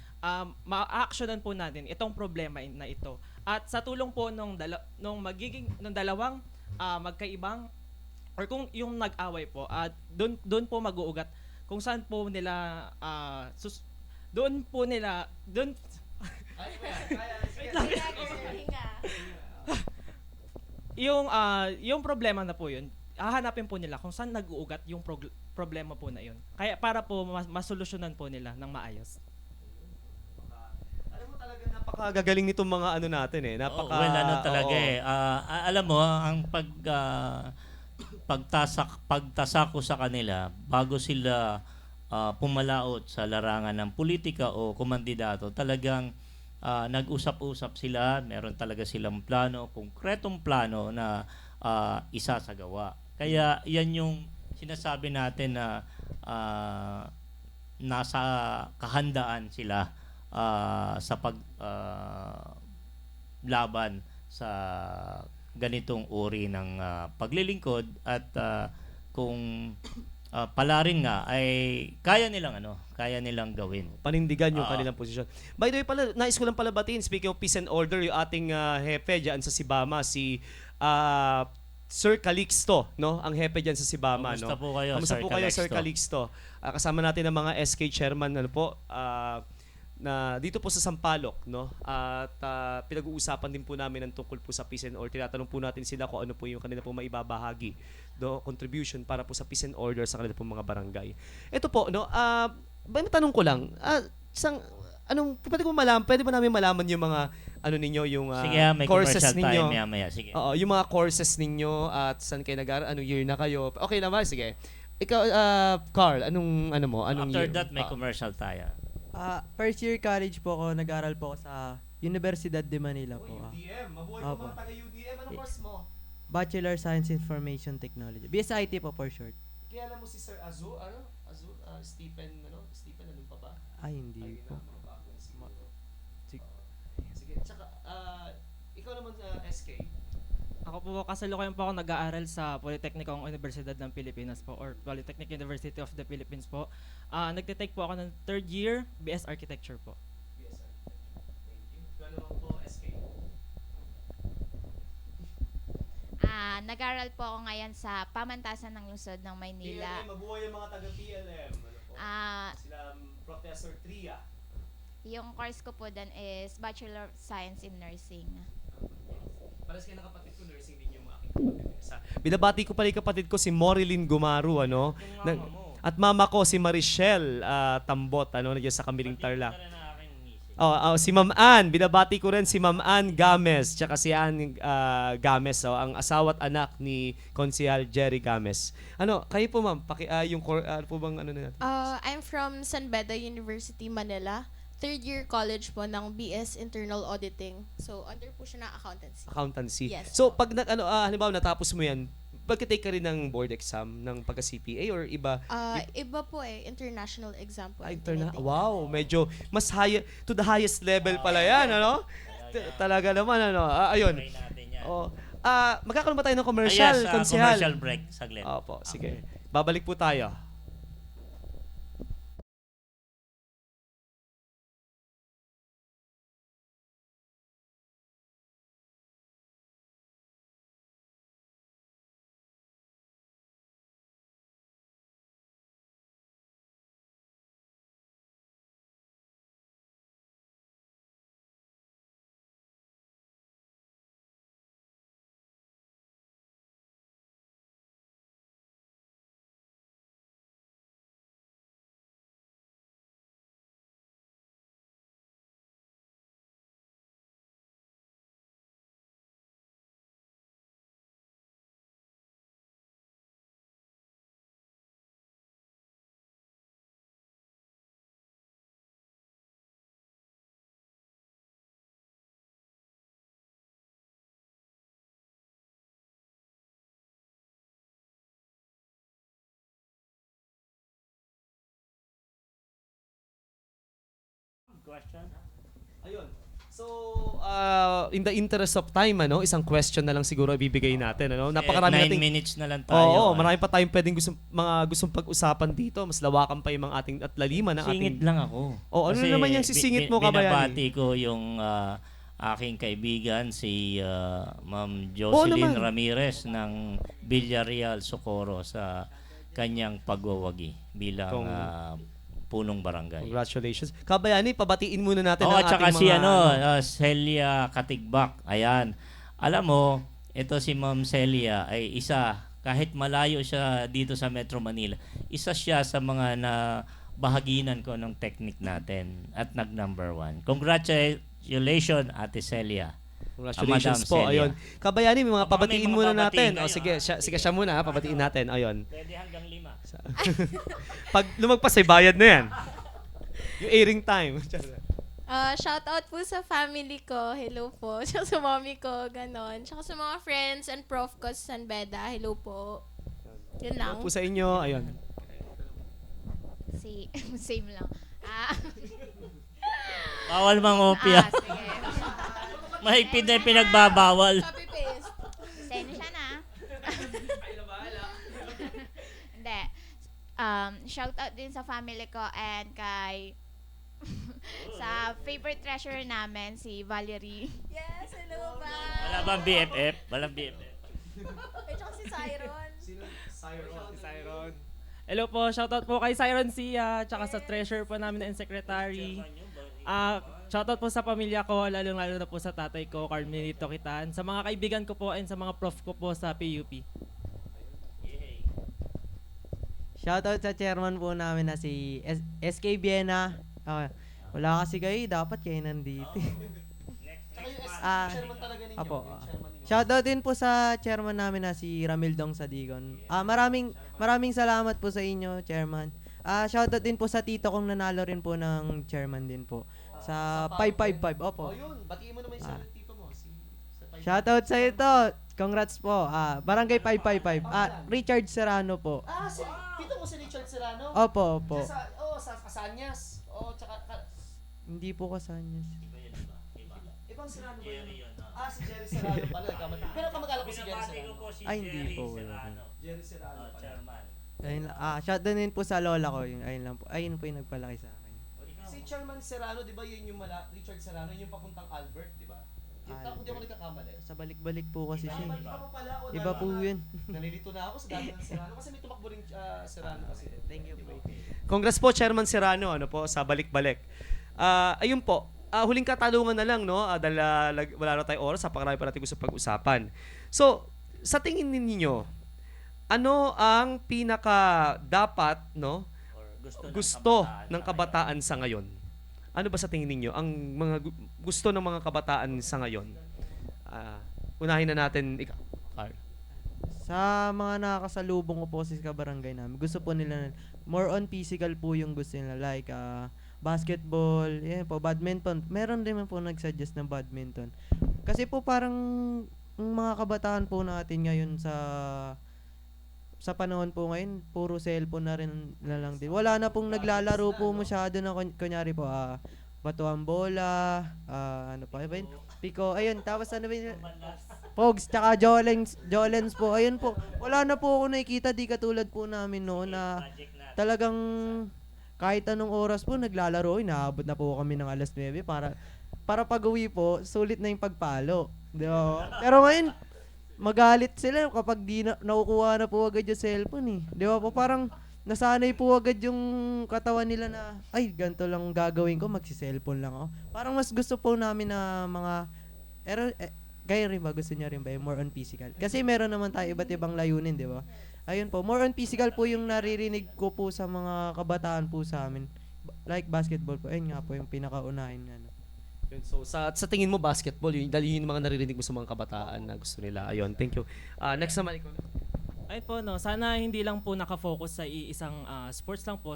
ma-actionan po natin itong problema na ito. At sa tulong po nung dalawang magkaibang or kung yung nag-away po, doon po mag-uugat kung saan po nila yung problema na po yun, hahanapin po nila kung saan nag-uugat yung problema po na yun. Kaya para po masolusyonan po nila ng maayos. Alam mo talaga napakagagaling nitong mga ano natin eh. Alam mo, ang pagtasa ko sa kanila bago sila pumalaot sa larangan ng politika o kumandidato, talagang nag-usap-usap sila, meron talaga silang plano, konkretong plano na isasagawa. Kaya yan yung sinasabi natin na nasa kahandaan sila sa paglaban sa ganitong uri ng paglilingkod, at kung pala rin nga ay kaya nilang gawin. Panindigan yung kanilang posisyon. By the way pala, nais ko lang pala batiin, speaking of peace and order, yung ating hepe dyan sa Sibama, si Sir Calixto, no? Ang hepe dyan sa Sibama, Kamusta no? po kayo, Kamusta Sir po kayo, Sir Calixto? Calixto? Kasama natin ang mga SK chairman, ano po, na dito po sa Sampaloc, no? At pinag-uusapan din po namin ang tungkol po sa peace and order. Tinatanong po natin sila kung ano po yung kanila po maibabahagi contribution para po sa peace and order sa kanila po mga barangay. Ito po, no? Tanong ko lang, pwede ba namin malaman yung mga ano ninyo, yung Sige, may courses commercial ninyo? tayo maya-maya. Sige. Oo, yung mga courses ninyo at saan kayo anong year na kayo? Okay na ba? Sige. Ikaw, Carl, anong After year? that, may commercial tayo. First year college po ako, nag-aral po ako sa Universidad de Manila po. UDM. Mabuhay Opo. po mga taga-UDM. Anong course mo? Bachelor Science Information Technology. BSIT po for short. Kaya alam mo si Sir Azul, Stephen, anong pa ba? Ay, hindi po. Sige. Sige, tsaka, ikaw naman SK. Ako po, kasalukuyan po ako nag-aaral sa Polytechnicong Universidad ng Pilipinas po, or Polytechnic University of the Philippines po. Nagtitake po ako ng third year, BS Architecture po. Yes, sir. Thank you. Ikaw naman po SK. Nag-aral po ako ngayon sa Pamantasan ng Lungsod ng Maynila. PLM, mabuhay yung mga taga-PLM. Ano po? Sila Professor Tria. Yung course ko po dan is Bachelor of Science in Nursing. Paras kayo nakapatid ko, nursing din yung aking Binabati ko pala yung kapatid ko si Morilyn Gumaru, ano? At mama ko si Marichelle Tambot, ano, nandiyan sa Kamiling Tarlac. Si Ma'am Ann, binabati ko rin si Ma'am Ann Games, tsaka si Ann Games, ang asawa at anak ni Konsehal Jerry Games. Ano, kayo po ma'am, ano po bang ano na natin? I'm from San Beda University, Manila. Third year college po ng BS Internal Auditing. So, under po siya ng accountancy. Accountancy. Yes. So, pag halimbawa natapos mo yan, pagka-take ka rin ng board exam ng pagka-CPA or iba? Iba po international exam po. Wow, medyo mas to the highest level pala yan, ano? Talaga naman, ano? Ayun. Try natin yan. Magkakaroon ba tayo ng commercial, Konsehal? Commercial break, saglit. Opo, sige. Babalik po tayo. Question? Ayun. So, in the interest of time, ano, isang question na lang siguro ibibigay natin, ano? Napakarami 9 nating minutes na lang tayo. marami pa tayong pwedeng gustong pag-usapan dito. Mas lawakan pa yung mga ating at laliman ng ating. Singit lang ako. Ano Kasi naman yung sisingit mo, Kabayani? Binabati ko yung aking kaibigan, si Ma'am Jocelyn naman. Ramirez ng Villarreal, Socorro sa kanyang pagwawagi bilang punong barangay. Congratulations. Kabayani, pabatiin muna natin Oo, ang at saka ating si mga Celia Katigbak. Ayan. Alam mo, ito si Ma'am Celia ay isa, kahit malayo siya dito sa Metro Manila, isa siya sa mga bahaginan ko ng technique natin at nag-number 1. Congratulations, Ate Celia. Congratulations Madam po. Celia. Ayun. Kabayani, may mga Baka may pabatiin mga muna pabatiin natin. kayo, Sige, siya muna, pabatiin natin. Ayun. Pwede hanggang 5. Pag lumagpas ay bayad na yan. Yung airing time. Shout out po sa family ko. Hello po. Tsaka sa mommy ko. Ganon. Tsaka sa mga friends and prof ko sa San Beda. Hello po. Yun lang. Po sa inyo. Ayun. Same lang. Bawal mangopya. Sige. Mahigpit na yung pinagbabawal. Copy paste. Sensya na. Hindi. Shout out din sa family ko and kay sa favorite treasure namin, si Valerie. Yes, hello ba? Wala bang BFF? Walang BFF. Tsaka si Siron. Siron. Hello po, shoutout po kay Siron Sia, tsaka sa treasure po namin and secretary. Shoutout po sa pamilya ko, lalo na po sa tatay ko, Carmelito Kitan, sa mga kaibigan ko po and sa mga prof ko po sa PUP. Shoutout sa chairman po namin na si SK Viena. Wala kasi kayo, dapat kayo nandito. Apo. Shoutout din po sa chairman namin na si Ramildong Sadigon. Maraming salamat po sa inyo, chairman. Shoutout din po sa tito kong nanalo rin po ng chairman din po. Sa 555. Opo. Yun, batiin mo naman yung tito mo. Shoutout sa ito. Congrats po. Barangay 555. Richard Serrano po. Tito mo si Richard Serrano? Opo. Sa Kasanyas. Tsaka Hindi po kasanyas. ibang Serrano ba yun? Si Jerry Serrano pala. Pero kamag-alala ko si Jerry Serrano. Ay, hindi po, wala po. Jerry Serrano pala. Chairman. Ayun lang. Shoutout din po sa lola ko. Ayun lang po. Ayun po yung nagpalaki sa akin. Si Chairman Serrano, di ba yun yung Richard Serrano, yung papuntang Albert, di ba? Yung di ako nagkakamali. Sa balik-balik po kasi siya. Iba pa pala. Iba po yun. Nalilito na ako sa dami ng Serrano kasi may tumakbo rin Serrano kasi. Thank you po. Congrats po Chairman Serrano sa balik-balik. Ayun po. Huling katanungan na lang, no? Dahil wala na tayong oras, napakarami pa natin gusto pag-usapan. So, sa tingin ninyo, ano ang pinaka dapat, no, Or gusto ng kabataan sa ngayon? Ano ba sa tingin ninyo ang mga gusto ng mga kabataan sa ngayon? Unahin na natin ikaw, Carl. Sa mga nakakasalubong ko po sa kabarangay namin, gusto po nila more on physical po yung gusto nila, like basketball, yan po, badminton. Meron din man po nagsuggest ng badminton. Kasi po parang ang mga kabataan po natin ngayon sa panahon po ngayon, puro cellphone na rin na lang din. Wala na pong naglalaro po masyado na kunyari po batuang bola, ano pa ba yun? Piko, ayun, tapos ano ba yun? Pogs, tsaka Jolens po. Ayun po. Wala na po ako nakikita, di katulad po namin noon na talagang kahit anong oras po naglalaro, inaabot na po kami ng alas 9 para pag-uwi po, sulit na yung pagpalo. Di ba? Pero ngayon, magalit sila kapag di nakukuha na po agad yung cellphone eh. Di ba po? Parang nasanay po agad yung katawan nila na, ay, ganito lang gagawin ko, magsi-cellphone lang ako. Parang mas gusto po namin na mga, gaya rin ba, gusto niya rin ba yung more on physical? Kasi meron naman tayo iba't ibang layunin, di ba? Ayun po, more on physical po yung naririnig ko po sa mga kabataan po sa amin. Like basketball po, ayun nga po yung pinakaunahin. Ano. Yun, so sa tingin mo basketball, yun yung mga naririnig mo sa mga kabataan na gusto nila. Ayun, thank you. Next naman ikaw. Ay po, no, sana hindi lang po nakafocus sa iisang sports lang po.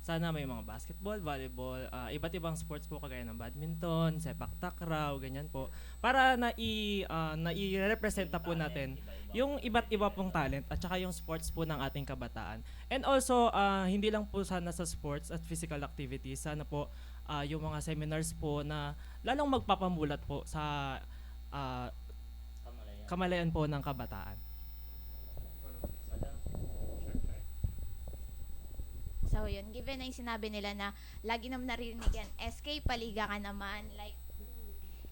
Sana may mga basketball, volleyball, iba't ibang sports po kagaya ng badminton, sepak takraw, ganyan po. Para i-representa po natin yung iba't iba pong talent at saka yung sports po ng ating kabataan. And also, hindi lang po sana sa sports at physical activities, sana po yung mga seminars po na lalong magpapamulat po sa kamalayan po ng kabataan. So yun, given na yung sinabi nila na lagi naman narinig yan, SK, paliga ka naman.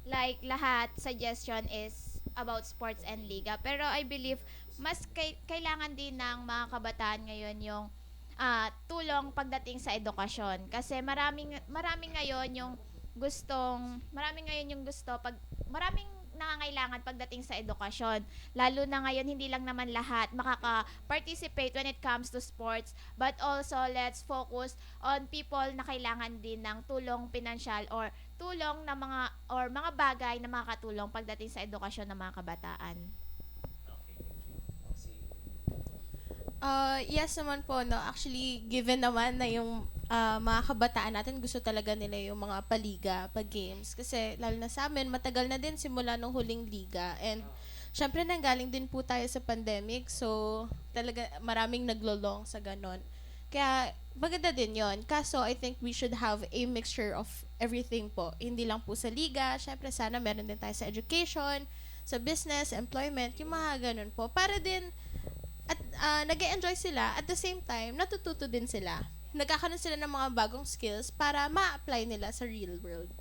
Like lahat, suggestion is about sports and liga. Pero I believe, mas kailangan din ng mga kabataan ngayon yung tulong pagdating sa edukasyon. Kasi maraming ngayon yung maraming nangangailangan pagdating sa edukasyon. Lalo na ngayon, hindi lang naman lahat makaka-participate when it comes to sports, but also let's focus on people na kailangan din ng tulong pinansyal or tulong na mga bagay na makakatulong pagdating sa edukasyon ng mga kabataan. Yes naman po, no. Actually, given naman na yung mga kabataan natin, gusto talaga nila yung mga paliga, pag-games. Kasi, lalo na sa amin, matagal na din simula nung huling liga. And, syempre, nanggaling din po tayo sa pandemic. So, talaga, maraming naglolong sa ganon. Kaya, maganda din yon. Kaso, I think we should have a mixture of everything po. Hindi lang po sa liga. Syempre, sana meron din tayo sa education, sa business, employment, yung mga ganon po. Para din, at nag-e-enjoy sila, at the same time, natututo din sila. Nagkakaroon sila ng mga bagong skills para ma-apply nila sa real world.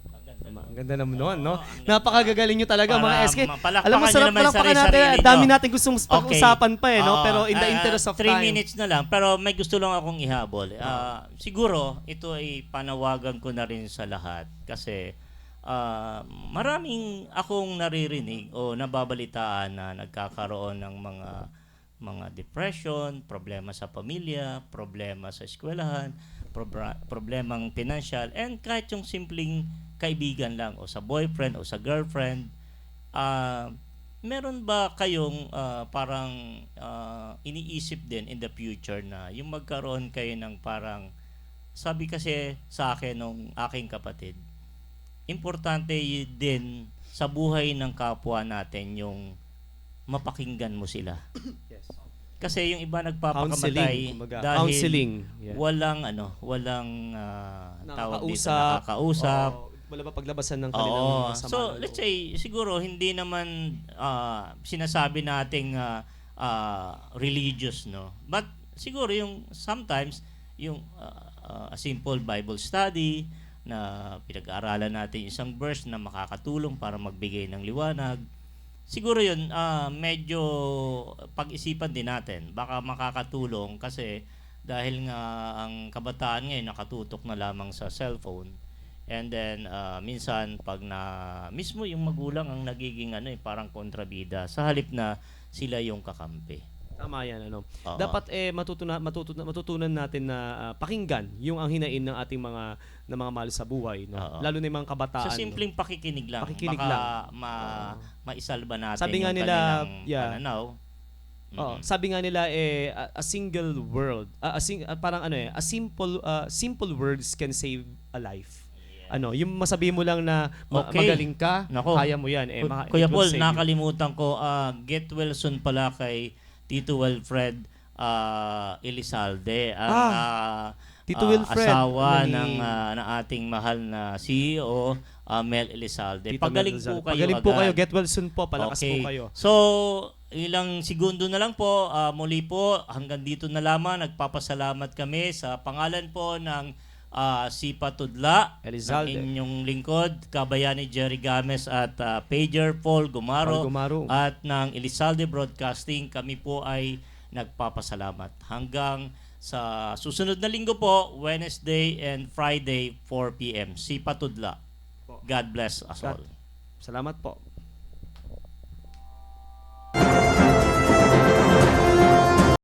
Ang ganda naman noon, no? Napakagagaling nyo talaga, mga SK. Palakpakan Alam mo, sarap nyo naman palakpakan natin. sarili-sarili Dami nyo. natin gustong pag-usapan pa eh, no? Oo. Pero in the interest of 3 time. minutes na lang, pero may gusto lang akong ihabol. Siguro, ito ay panawagan ko na rin sa lahat. Kasi maraming akong naririnig o nababalitaan na nagkakaroon ng mga depression, problema sa pamilya, problema sa eskwelahan, problemang financial, and kahit yung simpleng kaibigan lang o sa boyfriend o sa girlfriend. Meron ba kayong parang iniisip din in the future na yung magkaroon kayo ng parang, sabi kasi sa akin nung aking kapatid, importante din sa buhay ng kapwa natin yung mapakinggan mo sila. Kasi yung iba nagpapakamatay dahil Counseling. Yeah. walang tawag dito, nakakausap. Wala ba paglabasan ng kanilang masama? So, let's say, siguro hindi naman sinasabi nating religious, no? But siguro yung sometimes yung a simple Bible study na pinag-aaralan natin isang verse na makakatulong para magbigay ng liwanag. Siguro yun, medyo pag-isipan din natin. Baka makakatulong kasi dahil nga ang kabataan ngayon nakatutok na lamang sa cellphone, And then minsan pag na mismo yung magulang ang nagiging parang kontrabida sa halip na sila yung kakampi. Tama yan, ano. Oo. Dapat matutunan natin na pakinggan yung ang hinain ng ating mga mahal sa buhay, no. Oo. Lalo na yung mga kabataan. Sa simpleng pakikinig lang, Pakikinig baka lang. maisalba natin Sabi nga yung nila, kanilang yeah. pananaw. Oo, sabi nga nila a single word, parang a simple words can save a life. Ano, yung masabi mo lang na Okay. magaling ka, Nako. kaya mo yan. Kuya it will Paul, save you. nakalimutan ko, get well soon pala kay Tito Wilfred Elizalde, ang Tito Wilfred, asawa ano ni- ng ating mahal na CEO, Mel Elizalde. Tito Pagaling Mel po Rizal. kayo Pagaling po agad. kayo. Get well soon po. Palakas po kayo. So, ilang segundo na lang po, muli po, hanggang dito na lamang, nagpapasalamat kami sa pangalan po ng Sipa Tudla, Elizalde. ng inyong lingkod, Kabayani Jerry Games at Pager Paul Gumaro, Paul Gumaro. at ng Elizalde Broadcasting. Kami po ay nagpapasalamat. Hanggang sa susunod na linggo po, Wednesday and Friday, 4 p.m. Sipa Tudla. God bless us all. Salamat po.